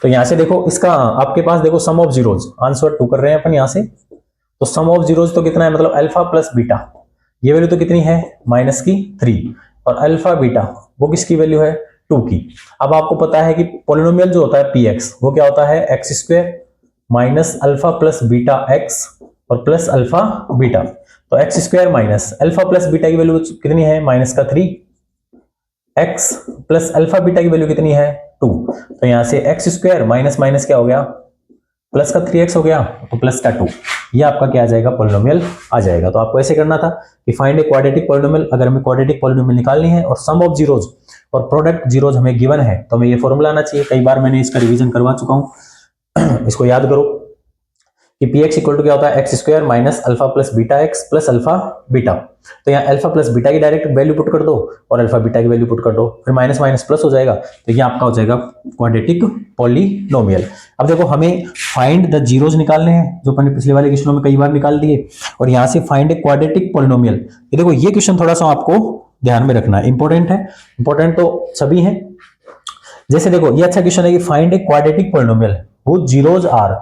तो यहां से देखो इसका आपके पास देखो सम ऑफ जीरोज, आंसर 2 कर रहे हैं अपन यहां से। तो सम ऑफ जीरोज तो कितना है? मतलब अल्फा प्लस बीटा, ये वैल्यू तो कितनी है? -3, और अल्फा बीटा वो किसकी वैल्यू है? 2 की। अब आपको पता है कि पॉलिनोमियल जो होता है px वो क्या होता है? x² minus alpha plus beta x और प्लस अल्फा बीटा। तो x² minus alpha plus beta की वैल्यू कितनी है? -3, x प्लस अल्फा बीटा की वैल्यू कितनी है? 2। तो यहां से x² माइनस माइनस क्या हो गया? प्लस का 3x हो गया, तो प्लस का 2। ये आपका क्या आ जाएगा? पॉलिनोमियल आ जाएगा। तो आपको ऐसे करना था कि फाइंड ए क्वाड्रेटिक पॉलिनोमियल। अगर हमें क्वाड्रेटिक पॉलिनोमियल निकालनी है और सम ऑफ जीरोज और प्रोडक्ट जीरोज हमें गिवन है तो हमें ये फॉर्मूला आना चाहिए। कई बार मैंने इसका रिवीजन करवा चुका हूं इसको याद करो कि px इक्वल टू क्या होता है? x² minus alpha plus beta x plus alpha beta. तो यहाँ अल्फा प्लस बीटा की डायरेक्ट वैल्यू पुट कर दो और अल्फा बीटा की वैल्यू पुट कर दो, फिर माइनस माइनस प्लस हो जाएगा। तो ये आपका हो जाएगा क्वाड्रेटिक पॉलिनोमियल। अब देखो हमें फाइंड द जीरोज निकालने हैं जो अपने पिछले वाले क्वेश्चनों में कई बार निकाल दिए, और यहाँ से फाइंड ए क्वाड्रेटिक पॉलिनोमियल। ये देखो ये क्वेश्चन थोड़ा सा आपको ध्यान में रखना है, इंपॉर्टेंट है। इंपॉर्टेंट तो सभी हैं। जैसे देखो ये अच्छा क्वेश्चन है कि find a quadratic polynomial whose zeros are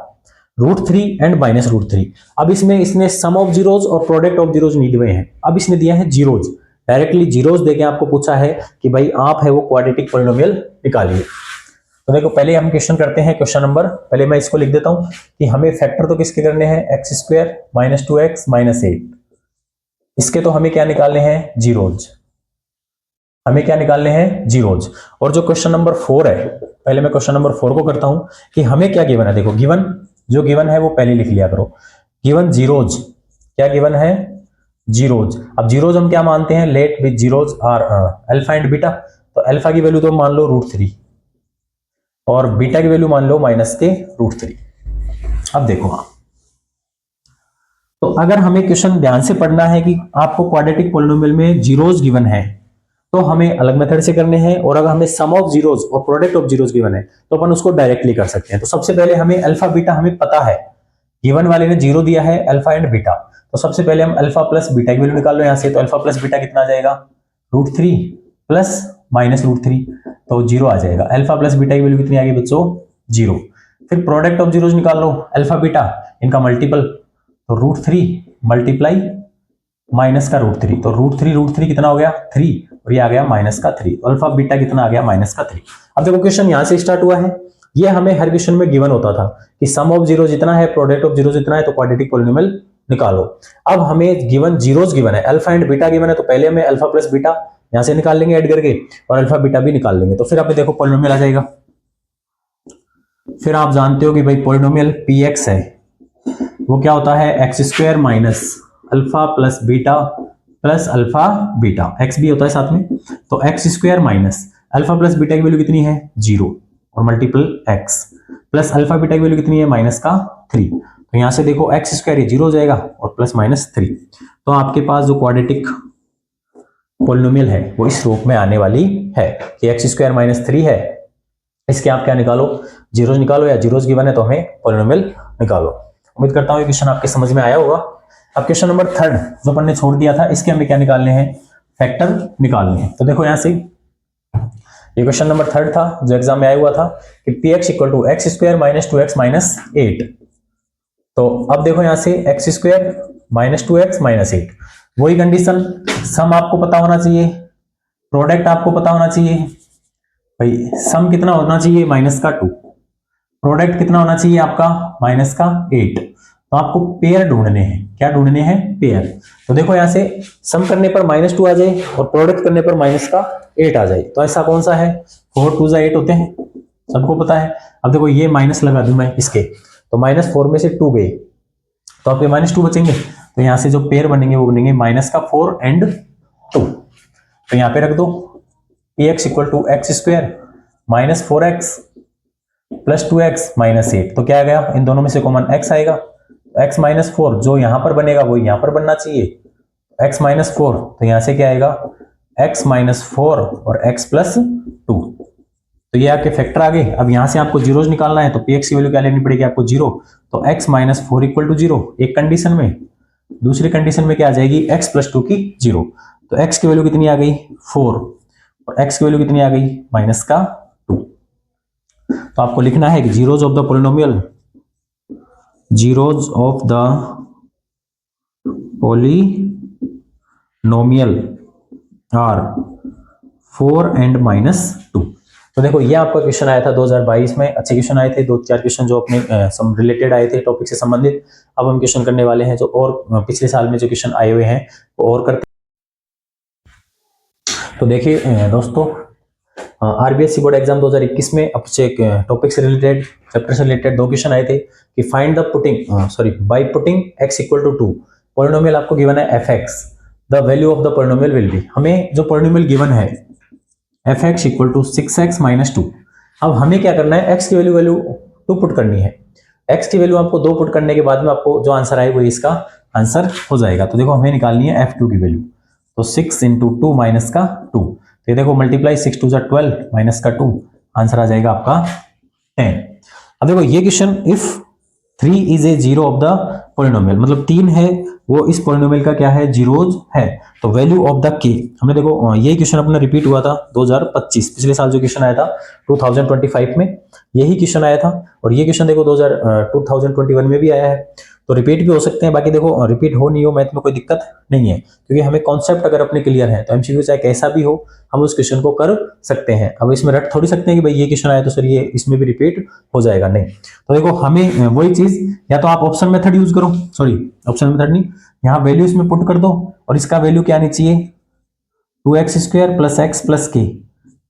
√3 and -√3। अब इसमें इसने सम ऑफ जीरोज और प्रोडक्ट ऑफ जीरोज नहीं दिए हैं। अब इसने दिया है जीरोज, डायरेक्टली जीरोज देके आपको पूछा है कि भाई आप है वो क्वाड्रेटिक पॉलिनोमियल निकालिए। तो देखो पहले हम क्वेश्चन करते हैं। क्वेश्चन नंबर, पहले मैं इसको लिख देता हूं कि हमें फैक्टर तो किसके करने हैं? x² -2x -8। इसके तो हमें क्या निकालने हैं? जीरोज। हमें क्या निकालने हैं? जीरोज। और जो क्वेश्चन नंबर 4 है, पहले मैं क्वेश्चन नंबर 4 को करता हूं कि हमें क्या गिवन है। देखो गिवन जो गिवन है वो पहले लिख लिया करो। गिवन जीरोज, क्या गिवन है? जीरोज। अब जीरोज हम क्या मानते हैं? Let with zeros are alpha and beta. तो अल्फा की वैल्यू तो मान लो √3 और बीटा की वैल्यू मान लो -√3। अब देखो तो अगर हमें क्वेश्चन ध्यान से पढ़ना है कि आपको क्वाड्रेटिक पॉलिनोमियल में जीरोज गिवन है तो हमें अलग मेथड से करने हैं, और अगर हमें सम ऑफ जीरोज और प्रोडक्ट ऑफ जीरोज गिवन है तो अपन उसको डायरेक्टली कर सकते हैं। तो सबसे पहले हमें अल्फा बीटा हमें पता है, गिवन वाले ने जीरो दिया है, अल्फा एंड बीटा। तो सबसे पहले हम अल्फा प्लस बीटा की वैल्यू निकाल लो यहां से। तो अल्फा प्लस बीटा कितना आ जाएगा? √3 प्लस -√3, तो 0 आ जाएगा। अल्फा प्लस बीटा की वैल्यू कितनी आ गई बच्चों? 0। फिर प्रोडक्ट ऑफ जीरोज निकाल लो, अल्फा बीटा इनका मल्टीपल, तो √3 मल्टीप्लाई माइनस का √3, तो √3 कितना हो गया? 3, और ये आ गया -3। अल्फा बीटा कितना आ गया? -3। अब देखो क्वेश्चन यहां से स्टार्ट हुआ है। ये हमें हर क्वेश्चन में गिवन होता था कि सम ऑफ जीरो जितना है, प्रोडक्ट ऑफ जीरो जितना है, तो क्वाड्रेटिक पॉलिनोमियल निकालो। अब हमें गिवन जीरोज गिवन है, अल्फा एंड बीटा गिवन है, तो पहले हमें अल्फा प्लस बीटा यहां से निकाल लेंगे ऐड करके, और अल्फा बीटा भी निकाल लेंगे, तो फिर आप देखो पॉलिनोमियल आ जाएगा। फिर आप जानते हो कि भाई पॉलिनोमियल px है वो क्या होता है? x² minus alpha plus beta plus alpha beta, x भी होता है साथ में। तो x² minus alpha plus beta की वैल्यू कितनी है? 0, और multiple x plus alpha beta की वैल्यू कितनी है? -3। तो यहां से देखो x² ये 0 हो जाएगा और प्लस -3। तो आपके पास जो क्वाड्रेटिक पॉलिनोमियल है वो इस रूप में आने वाली है कि x² -3 है। इसके आप क्या निकालो? जीरोज निकालो, या जीरोज गिवन है तो हमें पॉलिनोमियल निकालो। उम्मीद करता हूं ये क्वेश्चन आपके समझ में आया होगा। अब क्वेश्चन नंबर 3 जो अपन ने छोड़ दिया था, इसके हमें क्या निकालने हैं? फैक्टर निकालने हैं। तो देखो यहां से ये क्वेश्चन नंबर 3 था जो एग्जाम में आया हुआ था कि px equal to x² -2x -8। तो अब देखो यहां से x² -2x -8, वही कंडीशन, सम आपको पता होना चाहिए, प्रोडक्ट आपको पता होना चाहिए। भाई सम कितना होना चाहिए? -2। प्रोडक्ट कितना होना चाहिए आपका? -8। तो आपको पेयर ढूंढने हैं। क्या ढूंढने हैं? पेयर। तो देखो यहां से सम करने पर -2 आ जाए और प्रोडक्ट करने पर -8 आ जाए, तो ऐसा कौन सा है? 4 2 8 होते हैं, सबको पता है। अब देखो ये माइनस लगा दूं मैं इसके, तो -4 में से 2 गए तो आपके -2 बचेंगे। तो यहां से जो पेयर बनेंगे वो बनेंगे -4 एंड 2। तो यहां पे रख दो px equal to x² -4x plus 2x minus 8, तो क्या आ गया, इन दोनों में से कॉमन x आएगा, x माइनस 4 जो यहां पर बनेगा वो यहां पर बनना चाहिए, x माइनस 4, तो यहां से क्या आएगा x माइनस 4 और x प्लस 2, तो ये आपके फैक्टर आ गए। अब यहां से आपको जीरोज निकालना है, तो px की वैल्यू क्या लेनी पड़ेगी आपको, 0, तो x माइनस 4 इक्वल टू 0 एक कंडीशन में, दूसरी कंडीशन में क्या आ जाएगी, x प्लस 2 की 0, तो x की वैल्यू कितनी आ गई 4 और x की वैल्यू कितनी आ गई माइनस का 2। तो आपको लिखना है कि zeros of the polynomial, zeros of the polynomial are 4 and minus 2। तो देखो ये आपका क्वेश्चन आया था 2022 में, अच्छे क्वेश्चन आए थे, 2-4 क्वेश्चन जो अपने रिलेटेड आए थे टॉपिक से संबंधित। अब हम क्वेश्चन करने वाले हैं जो और पिछले साल में जो क्वेश्चन आए हुए हैं वो और करते। तो देखिए दोस्तों, आरबीएससी बोर्ड एग्जाम 2021 में अच्छे टॉपिक से रिलेटेड, चैप्टर से रिलेटेड 2 क्वेश्चन आए थे कि find the putting by putting x equal to 2, polynomial आपको गिवन है fx, the value of the polynomial will be, हमें जो पॉलिनोमियल गिवन है fx equal to 6x minus 2। अब हमें क्या करना है, x की वैल्यू 2 पुट करनी है, x की वैल्यू आपको 2 पुट करने के बाद में आपको जो आंसर आए वो इसका आंसर हो जाएगा। तो देखो हमें निकालनी है f2 की वैल्यू, तो 6 इंटू 2 माइनस का 2, तो ये देखो मल्टीप्लाई 6 2 12 माइनस का 2, आंसर आ जाएगा आपका 10। अब देखो ये question, if 3 is a zero of the polynomial, मतलब 3 है वो इस पोलिनोमियल का क्या है, जीरोज है, तो वैल्यू ऑफ द के, हमने देखो यही क्वेश्चन अपना रिपीट हुआ था 2025, पिछले साल जो क्वेश्चन आया था 2025 में यही क्वेश्चन आया था, और ये क्वेश्चन देखो 2021 में भी आया है, तो रिपीट भी हो सकते हैं। बाकी देखो रिपीट हो नहीं हो मैथ में कोई दिक्कत नहीं है, क्योंकि हमें कॉन्सेप्ट अगर अपने क्लियर है तो एमसीक्यू चाहे कैसा भी हो हम उस क्वेश्चन को कर सकते हैं। अब इसमें रट थोड़ी सकते हैं कि भाई ये क्वेश्चन आया तो सर ये इसमें भी रिपीट हो जाएगा, नहीं। तो देखो हमें वही चीज, या तो आप ऑप्शन मेथड यूज करो, सॉरी ऑप्शन मेथड नहीं, यहाँ वैल्यू इसमें पुट कर दो और इसका वैल्यू क्या आनी चाहिए 2x² प्लस x प्लस के,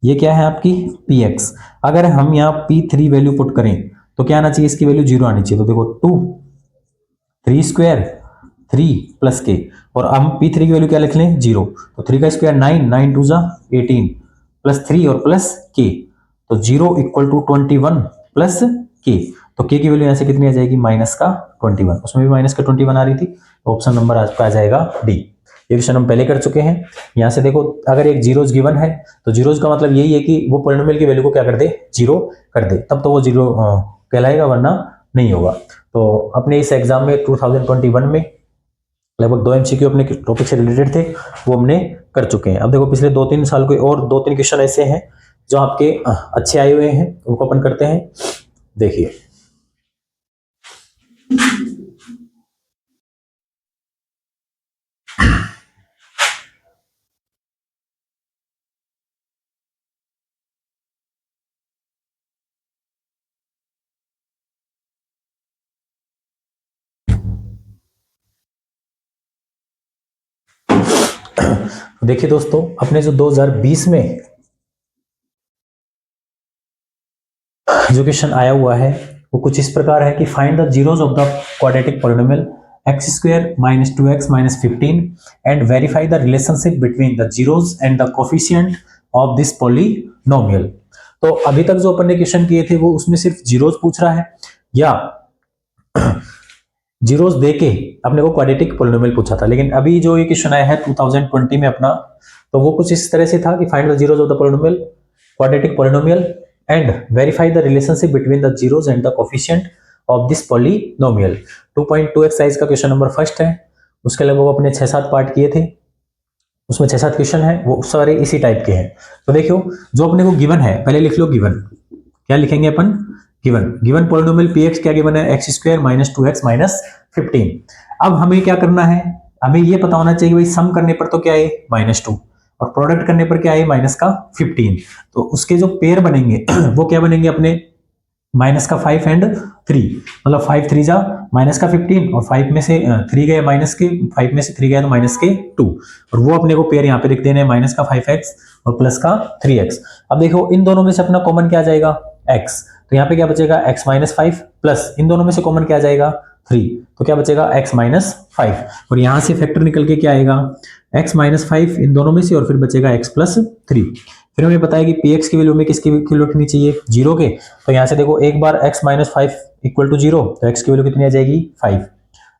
ये क्या है आपकी px। अगर हम यहाँ p3 वैल्यू पुट करें तो क्या आना चाहिए, इसकी वैल्यू 0 आनी चाहिए, तो देखो 3 स्क्वायर 3 प्लस के, और हम p3 की वैल्यू क्या लिख लें 0, तो 3 का स्क्वायर 9, 9 2 जा 18 प्लस 3 और प्लस के, तो 0 इक्वल टू 21 प्लस के, तो के की वैल्यू यहाँ से कितनी आ जाएगी माइनस का 21, उसमें भी माइनस का 21 आ रही थी, तो ऑप्शन नंबर आपका आ जाएगा डी। ये क्वेश्चन हम पहले कर चुके हैं। यहाँ से देखो अगर एक जीरोज गिवन है तो जीरोज का मतलब यही है कि वो पॉलिनोमियल की वैल्यू को क्या कर दे, 0 कर दे, तब तो वो 0 कहलाएगा, वरना नहीं होगा। तो अपने इस एग्जाम में 2021 में लगभग 2 एमसीक्यू अपने टॉपिक से रिलेटेड थे, वो हमने कर चुके हैं। अब देखो पिछले 2-3 साल के और 2-3 क्वेश्चन ऐसे हैं जो आपके अच्छे आए हुए हैं, उनको अपन करते हैं। देखिए देखिए दोस्तों, अपने जो 2020 में जो क्वेश्चन आया हुआ है वो कुछ इस प्रकार है कि find the zeros of the quadratic polynomial x² minus 2x minus 15 and verify the relationship between the zeros and the coefficient of this polynomial. तो अभी तक जो अपन ने क्वेश्चन किए थे वो उसमें सिर्फ जीरोज पूछ रहा है, या जीरोज देके अपने को क्वाड्रेटिक पॉलिनोमियल पूछा था। लेकिन अभी जो ये क्वेश्चन आया है 2020 में अपना, तो वो कुछ इस तरह से था कि find the zeros of the polynomial quadratic polynomial and verify the relationship between the zeros and the coefficient of this polynomial. 2.2 exercise का क्वेश्चन नंबर फर्स्ट है, उसके अलावा वो अपने 6-7 पार्ट किए थे, उसमें 6-7 क्वेश्चन है, वो सारे इसी टाइप के हैं। तो देखियो जो अपने को गिवन है, पहले लिख लो गिवन, क्या लिखेंगे अपन, गिवन पॉलिनोमियल px क्या गिवन है, x² माइनस 2x माइनस 15। अब हमें क्या करना है, हमें ये पता होना चाहिए भाई सम करने पर तो क्या है -2 और प्रोडक्ट करने पर क्या है -15, तो उसके जो पेयर बनेंगे वो क्या बनेंगे अपने -5 एंड 3, मतलब 5 3 जा -15 और 5 में से 3 गए माइनस के, 5 में से 3 गया तो -2, और वो अपने को पेयर यहाँ पे लिख देने हैं -5x और +3x। अब देखो इन दोनों में से अपना कॉमन क्या आ जाएगा x, तो यहाँ पे क्या बचेगा x - 5 प्लस इन दोनों में से कॉमन क्या आ जाएगा 3, तो क्या बचेगा x - 5, और यहाँ से फैक्टर निकल के क्या आएगा x - 5 इन दोनों में से, और फिर बचेगा x + 3। फिर हमें पता है कि पी एक्स की वैल्यू में किसकी वैल्यू रखनी चाहिए, 0 के। तो यहाँ से देखो एक बार x माइनस 5 इक्वल टू 0, तो x की वैल्यू कितनी आ जाएगी 5।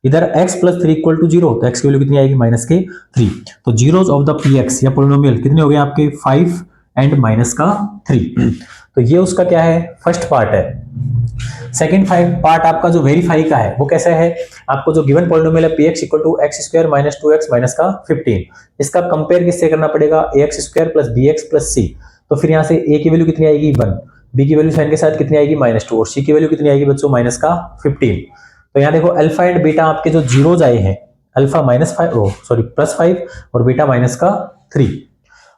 इधर x प्लस 3 इक्वल टू 0, तो x की वैल्यू कितनी आएगी माइनस के 3। तो zeros of the P x या पोलिनोमियल कितने हो गए आपके 5 एंड माइनस का 3। तो ये उसका क्या है, फर्स्ट पार्ट है। सेकंड पार्ट आपका जो वेरीफाई का है वो कैसा है, आपको जो गिवन पॉलिनोमियल है px equal to x square minus 2x minus का 15, इसका कंपेयर किससे करना पड़ेगा, ax square plus bx plus c। तो फिर यहाँ से a की वैल्यू कितनी आएगी 1, b की वैल्यू साइन के साथ कितनी आएगी -2 और c की वैल्यू कितनी आएगी बच्चों माइनस का 15। तो यहाँ देखो अल्फा एंड बीटा आपके जो जीरोज आए हैं, अल्फा +5 और बीटा माइनस का 3।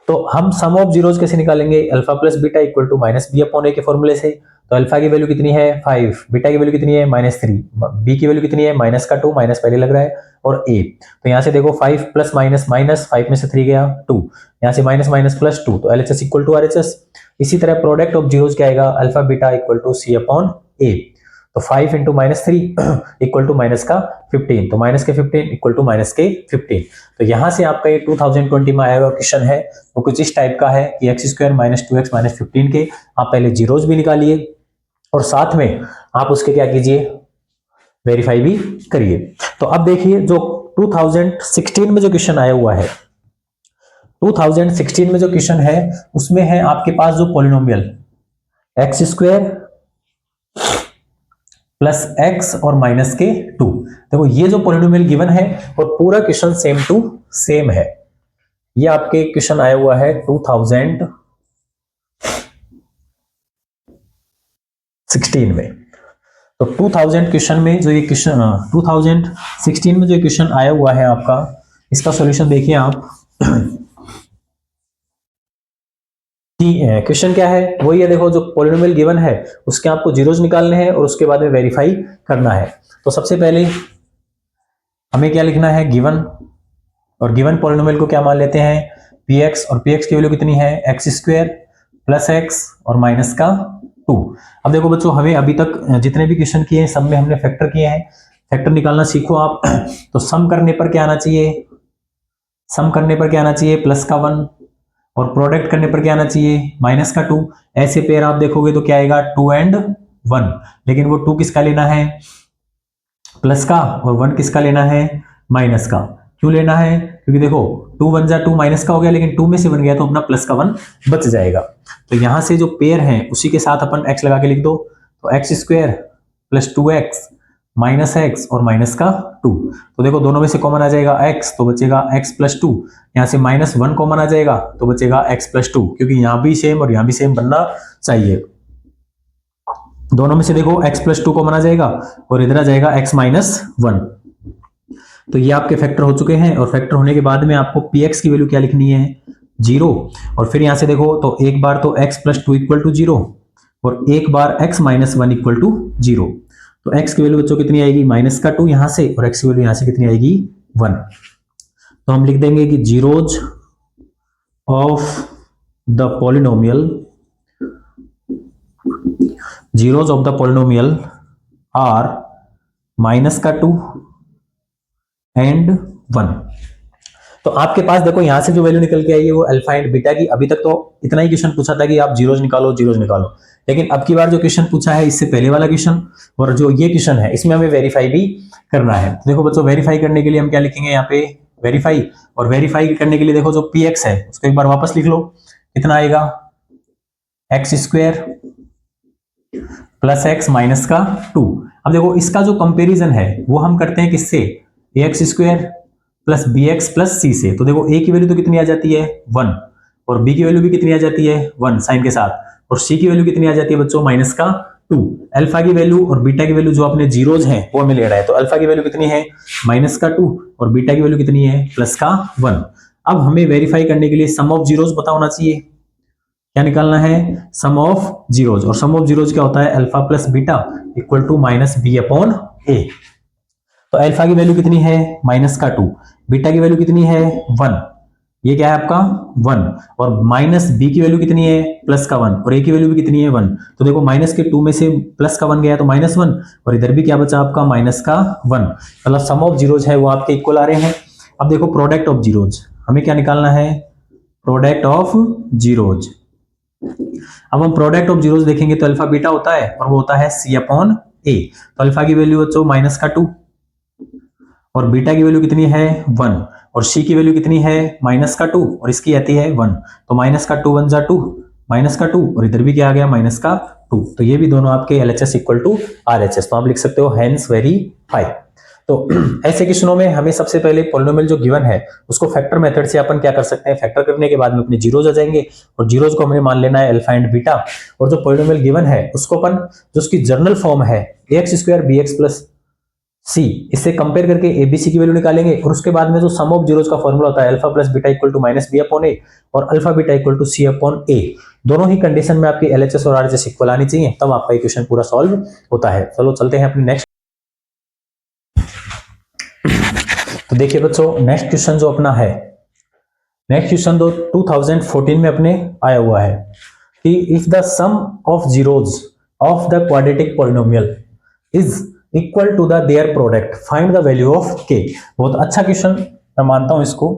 तो हम सम ऑफ जीरोज कैसे निकालेंगे, alpha plus beta equal to minus b upon a के फॉर्मूले से। तो अल्फा की वैल्यू कितनी है 5, बीटा की वैल्यू कितनी है -3, बी की वैल्यू कितनी है माइनस का 2, माइनस पहले लग रहा है, और ए। तो यहाँ से देखो 5 प्लस माइनस माइनस, 5 में से 3 गया 2, यहाँ से माइनस माइनस प्लस 2, तो एलएचएस इक्वल टू आरएचएस। इसी तरह प्रोडक्ट ऑफ जीरोज क्या आएगा, alpha beta equal to c upon a. तो 5 इंटू -3 इक्वल टू माइनस का 15, तो माइनस के 15 इक्वल टू माइनस के 15। तो यहां से आपका ये 2020 में आया हुआ क्वेश्चन है वो कुछ इस टाइप का है कि x square minus 2x minus 15 के आप पहले जीरोज भी निकालिए और साथ में आप उसके क्या कीजिए, वेरीफाई भी करिए। तो अब देखिए जो 2016 में जो क्वेश्चन आया हुआ है, 2016 में जो क्वेश्चन है उसमें है आपके पास जो polynomial x square plus x और माइनस के 2। देखो ये जो पॉलिनोमियल गिवन है और पूरा क्वेश्चन सेम टू सेम है। ये आपके क्वेश्चन आया हुआ है 2016 में। तो 2000 क्वेश्चन में जो ये क्वेश्चन 2016 में जो क्वेश्चन आया हुआ है आपका, इसका सॉल्यूशन देखिए आप कि क्वेश्चन क्या है वही है। देखो जो पॉलिनोमियल गिवन है उसके आपको जीरोज निकालने हैं और उसके बाद में वेरीफाई करना है। तो सबसे पहले हमें क्या लिखना है, गिवन, और गिवन पॉलिनोमियल को क्या मान लेते हैं px, और px की वैल्यू कितनी है एक्स स्क्वायर प्लस एक्स और माइनस का 2। अब देखो बच्चों हमें अभी तक जितने भी क्वेश्चन किए हैं सब में हमने फैक्टर किए हैं, फैक्टर निकालना सीखो आप। तो सम करने पर क्या आना चाहिए, सम करने पर क्या आना चाहिए प्लस का 1, और प्रोडक्ट करने पर क्या आना चाहिए माइनस का 2। ऐसे पेयर आप देखोगे तो क्या आएगा 2 एंड 1, लेकिन वो 2 किसका लेना है प्लस का, और 1 किसका लेना है माइनस का। क्यों लेना है, क्योंकि देखो 2 1 जा 2 माइनस का हो गया, लेकिन 2 में से 1 गया तो अपना प्लस का 1 बच जाएगा। तो यहां से जो पेयर है उसी के साथ अपन x लगा के लिख दो। तो x square plus 2x minus x और माइनस का 2। तो देखो दोनों में से कॉमन आ जाएगा x, तो बचेगा x प्लस 2। यहाँ से -1 कॉमन आ जाएगा तो बचेगा x प्लस 2, क्योंकि यहाँ भी सेम और यहाँ भी सेम बनना चाहिए। दोनों में से देखो x प्लस 2 कॉमन आ जाएगा और इधर आ जाएगा x माइनस 1। तो ये आपके फैक्टर हो चुके हैं, और फैक्टर होने के बाद में आपको px की वैल्यू क्या लिखनी है 0। और फिर यहाँ से देखो तो एक बार तो x प्लस 2 इक्वल टू 0 और एक बार x माइनस 1 इक्वल टू 0। तो x की वैल्यू बच्चों कितनी आएगी माइनस का 2 यहां से, और x की वैल्यू यहां से कितनी आएगी 1। तो हम लिख देंगे कि zeros of the polynomial are minus का 2 एंड 1। तो आपके पास देखो यहां से जो वैल्यू निकल के आई है वो अल्फा एंड बीटा की। अभी तक तो इतना ही क्वेश्चन पूछा था कि आप जीरोज निकालो, लेकिन अब की बार जो क्वेश्चन पूछा है इससे पहले वाला क्वेश्चन और जो ये क्वेश्चन है इसमें हमें वेरीफाई भी करना है। तो देखो बच्चों वेरीफाई करने के लिए हम क्या लिखेंगे यहाँ पे वेरीफाई, और वेरीफाई करने के लिए देखो जो px है उसको एक बार वापस लिख लो, कितना आएगा x square plus x minus का 2। अब देखो इसका जो कंपेरिजन है वो हम करते हैं किससे, x square plus b x plus c से। तो देखो a की वैल्यू तो कितनी आ जाती है 1, और b की वैल्यू भी कितनी आ जाती है 1 साइन के साथ, और c की वैल्यू कितनी आ जाती है बच्चों माइनस का 2। अल्फा की वैल्यू और बीटा की वैल्यू जो अपने जीरोज हैं वो हमें ले रहा है। तो अल्फा की वैल्यू कितनी है माइनस का 2 और बीटा की वैल्यू कितनी है प्लस का 1। अब हमें वेरीफाई करने के लिए सम ऑफ जीरोज पता होना चाहिए। क्या निकालना है सम ऑफ जीरोज, और सम ऑफ जीरोज क्या होता है alpha plus beta equal to minus b upon a. तो अल्फा की वैल्यू कितनी है माइनस का 2, बीटा की वैल्यू कितनी है 1, ये क्या है आपका 1, और माइनस बी की वैल्यू कितनी है प्लस का 1, और ए की वैल्यू भी कितनी है 1। तो देखो माइनस के 2 में से प्लस का 1 गया तो -1, और इधर भी क्या बचा आपका माइनस का 1। मतलब सम ऑफ जीरोज है वो आपके इक्वल आ रहे हैं। अब देखो प्रोडक्ट ऑफ जीरोज हमें क्या निकालना है, प्रोडक्ट ऑफ जीरोज अब हम प्रोडक्ट ऑफ जीरोस देखेंगे तो अल्फा बीटा होता है और वो होता है सी अपॉन ए। तो अल्फा की वैल्यू बच्चों -2 और बीटा की वैल्यू कितनी है 1 और सी की वैल्यू कितनी है -2 और इसकी आती है 1। तो -2 1 जा 2 -2 और इधर भी क्या आ गया -2। तो ये भी दोनों आपके LHS इक्वल टू RHS। तो आप लिख सकते हो हेंस वेरीफाई। तो ऐसे क्वेश्चनों में हमें सबसे पहले पॉलिनोमियल जो गिवन है उसको फैक्टर मेथड से अपन क्या कर सकते हैं, फैक्टर करने के बाद में अपने जीरोज आ जाएंगे और जीरोज को हमने मान लेना है अल्फा एंड बीटा। और जो पॉलिनोमियल गिवन है उसको अपन जो उसकी जनरल फॉर्म है ax² bx प्लस सी, इससे कंपेयर करके एबीसी की वैल्यू निकालेंगे और उसके बाद में जो सम ऑफ जीरोज का फॉर्मूला होता है alpha plus beta equal to -b upon a और alpha beta equal to c upon a, दोनों ही कंडीशन में आपकी LHS और RHS इक्वल आनी चाहिए, तब आपका इक्वेशन पूरा सॉल्व होता है। चलो चलते हैं अपने नेक्स्ट। तो देखिए बच्चों नेक्स्ट क्वेश्चन जो अपना है, नेक्स्ट क्वेश्चन तो 2014 में अपने आया हुआ है कि if the sum of zeros of the quadratic polynomial is equal to the their product find the value of k. बहुत अच्छा क्वेश्चन मैं मानता हूं इसको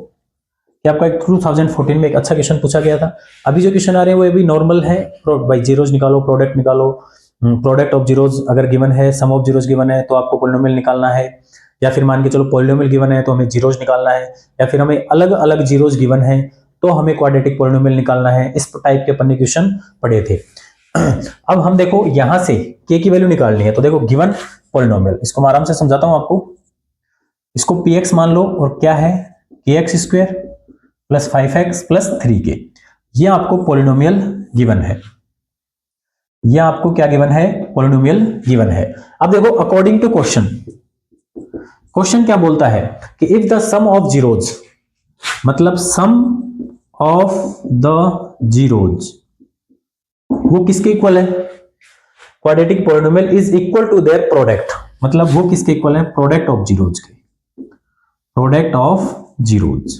कि आपका 2014 में एक अच्छा क्वेश्चन पूछा गया था। अभी जो क्वेश्चन आ रहे हैं वो भी नॉर्मल है, भाई जीरोज निकालो, प्रोडक्ट निकालो, प्रोडक्ट ऑफ जीरोज अगर गिवन है, सम ऑफ जीरोज गिवन है तो आपको पॉलिनोमियल निकालना है, या फिर मान के चलो पॉलिनोमियल गिवन है तो हमें जीरोज निकालना है, या फिर हमें अलग अलग जीरोज गिवन है तो हमें क्वाड्रेटिक पॉलिनोमियल निकालना है। इस टाइप के अपन ने क्वेश्चन पढ़े थे। अब हम देखो यहां से के की वैल्यू निकालनी है। तो देखो गिवन पॉलिनोमियल, इसको मैं आराम से समझाता हूं आपको। इसको px मान लो और क्या है kx² plus 5x plus 3k, ये आपको पॉलिनोमियल गिवन है। यह आपको क्या गिवन है, पॉलिनोमियल गिवन है। अब देखो अकॉर्डिंग टू क्वेश्चन, क्वेश्चन क्या बोलता है कि if the sum of zeros, मतलब सम ऑफ द जीरोज वो किसके इक्वल है, quadratic polynomial is equal to their product, मतलब वो किसके इक्वल है, प्रोडक्ट ऑफ जीरोज के, प्रोडक्ट ऑफ जीरोज।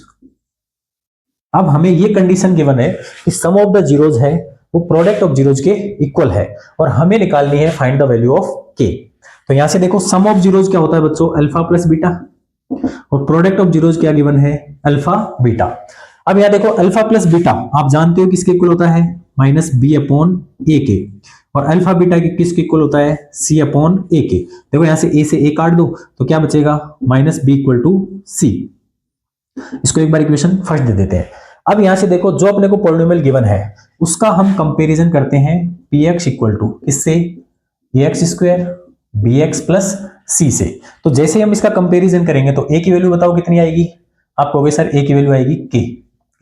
अब हमें ये कंडीशन गिवन है कि सम ऑफ द जीरोज है वो प्रोडक्ट ऑफ जीरोज के इक्वल है और हमें निकालनी है फाइंड द वैल्यू ऑफ के। तो यहां से देखो सम ऑफ जीरोज क्या होता है बच्चों, अल्फा प्लस बीटा, और प्रोडक्ट ऑफ जीरोज क्या गिवन है, अल्फा बीटा। अब यहां देखो अल्फा प्लस बीटा आप जानते हो किसके इक्वल होता है, -b अपॉन ए के, और अल्फा बीटा किसके इक्वल होता है, c अपॉन ए के। देखो यहां से a से a काट दो तो क्या बचेगा, -b इक्वल टू c। इसको एक बार इक्वेशन फर्स्ट दे देते हैं। अब यहां से देखो जो अपने को पॉलिनोमियल गिवन है उसका हम कंपैरिजन करते हैं px इक्वल टू किससे, ax² bx प्लस c से। तो जैसे ही हम इसका कंपैरिजन करेंगे तो a की वैल्यू बताओ कितनी आएगी, आप कहोगे सर a की वैल्यू आएगी k,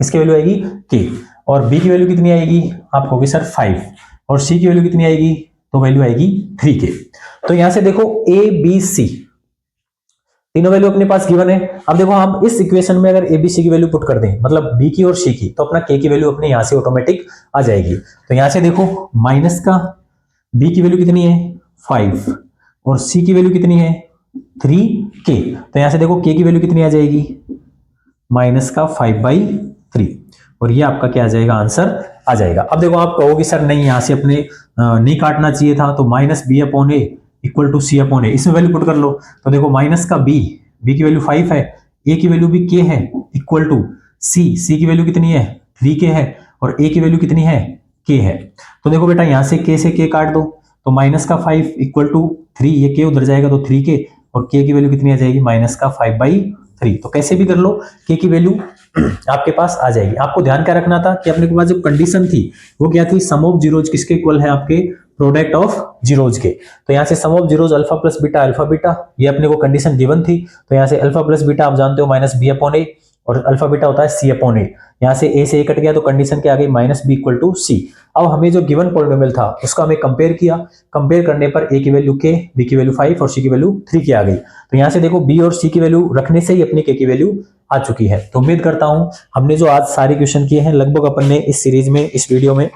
इसकी वैल्यू आएगी k, और b की वैल्यू कितनी आएगी, आप कहोगे सर 5, और c की वैल्यू कितनी आएगी, तो वैल्यू आएगी 3k। तो यहां से देखो a b c तीनों वैल्यू अपने पास गिवन है। अब देखो हम इस इक्वेशन में अगर ABC की वैल्यू पुट कर दें, मतलब B की और C की, तो अपना K की वैल्यू अपने यहां से ऑटोमेटिक आ जाएगी। तो यहां से देखो माइनस का B की वैल्यू कितनी है 5 और C की वैल्यू कितनी है 3K। तो यहां से देखो K की वैल्यू कितनी आ जाएगी, माइनस का 5/3, और ये आपका क्या आ जाएगा, आंसर आ जाएगा। अब देखो आप कहोगे सर नहीं यहां से अपने नहीं काटना चाहिए था, तो -b upon a equal to c upon a, इसमें वैल्यू पुट कर लो। तो देखो माइनस का b की वैल्यू 5 है, a की वैल्यू भी k है, इक्वल टू c की वैल्यू कितनी है 3k है, और a की वैल्यू कितनी है k है। तो देखो बेटा यहां से k से k काट दो तो माइनस का 5 इक्वल टू 3, ये k उधर जाएगा तो 3k, और k की वैल्यू कितनी आ जाएगी, माइनस का 5/3। तो कैसे भी कर लो k की वैल्यू आपके पास आ जाएगी। आपको ध्यान क्या रखना था कि अपने के पास जो कंडीशन थी वो क्या थी, सम ऑफ जीरोज किसके इक्वल है, आपके प्रोडक्ट ऑफ जीरोज के। तो यहां से sum of zeros alpha plus beta, alpha beta, ये अपने को कंडीशन गिवन थी। तो यहां से अल्फा प्लस बीटा आप जानते हो -b अपॉन ए, और अल्फा बीटा होता है c अपॉन ए। यहां से a से a कट गया तो कंडीशन क्या आ गई, -b इक्वल टू c। अब हमें जो गिवन पॉलिनोमियल था उसका हमें कंपेयर किया, कंपेयर करने पर a की वैल्यू k, b की वैल्यू 5 और c की वैल्यू 3k आ गई। तो यहां से देखो b और c की वैल्यू रखने से ही अपनी k की वैल्यू आ चुकी है। तो उम्मीद करता हूं हमने जो आज सारे क्वेश्चन किए हैं, लगभग अपन ने इस सीरीज में, इस वीडियो में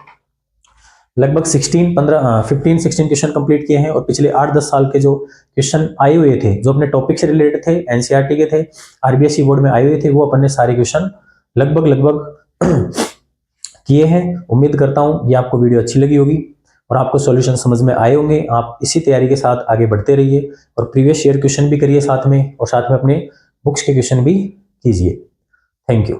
लगभग 15-16 क्वेश्चन कंप्लीट किए हैं, और पिछले 8-10 साल के जो क्वेश्चन आए हुए थे जो अपने टॉपिक से रिलेटेड थे, एनसीईआरटी के थे, आरबीएसई बोर्ड में आए हुए थे, वो अपन ने सारे क्वेश्चन लगभग किए हैं। उम्मीद करता हूं ये आपको वीडियो अच्छी लगी होगी और आपको सॉल्यूशन समझ में आए होंगे। आप इसी तैयारी के साथ आगे बढ़ते रहिए और प्रीवियस ईयर क्वेश्चन भी करिए साथ में, और साथ में अपने बुक्स के क्वेश्चन भी कीजिए। Thank you.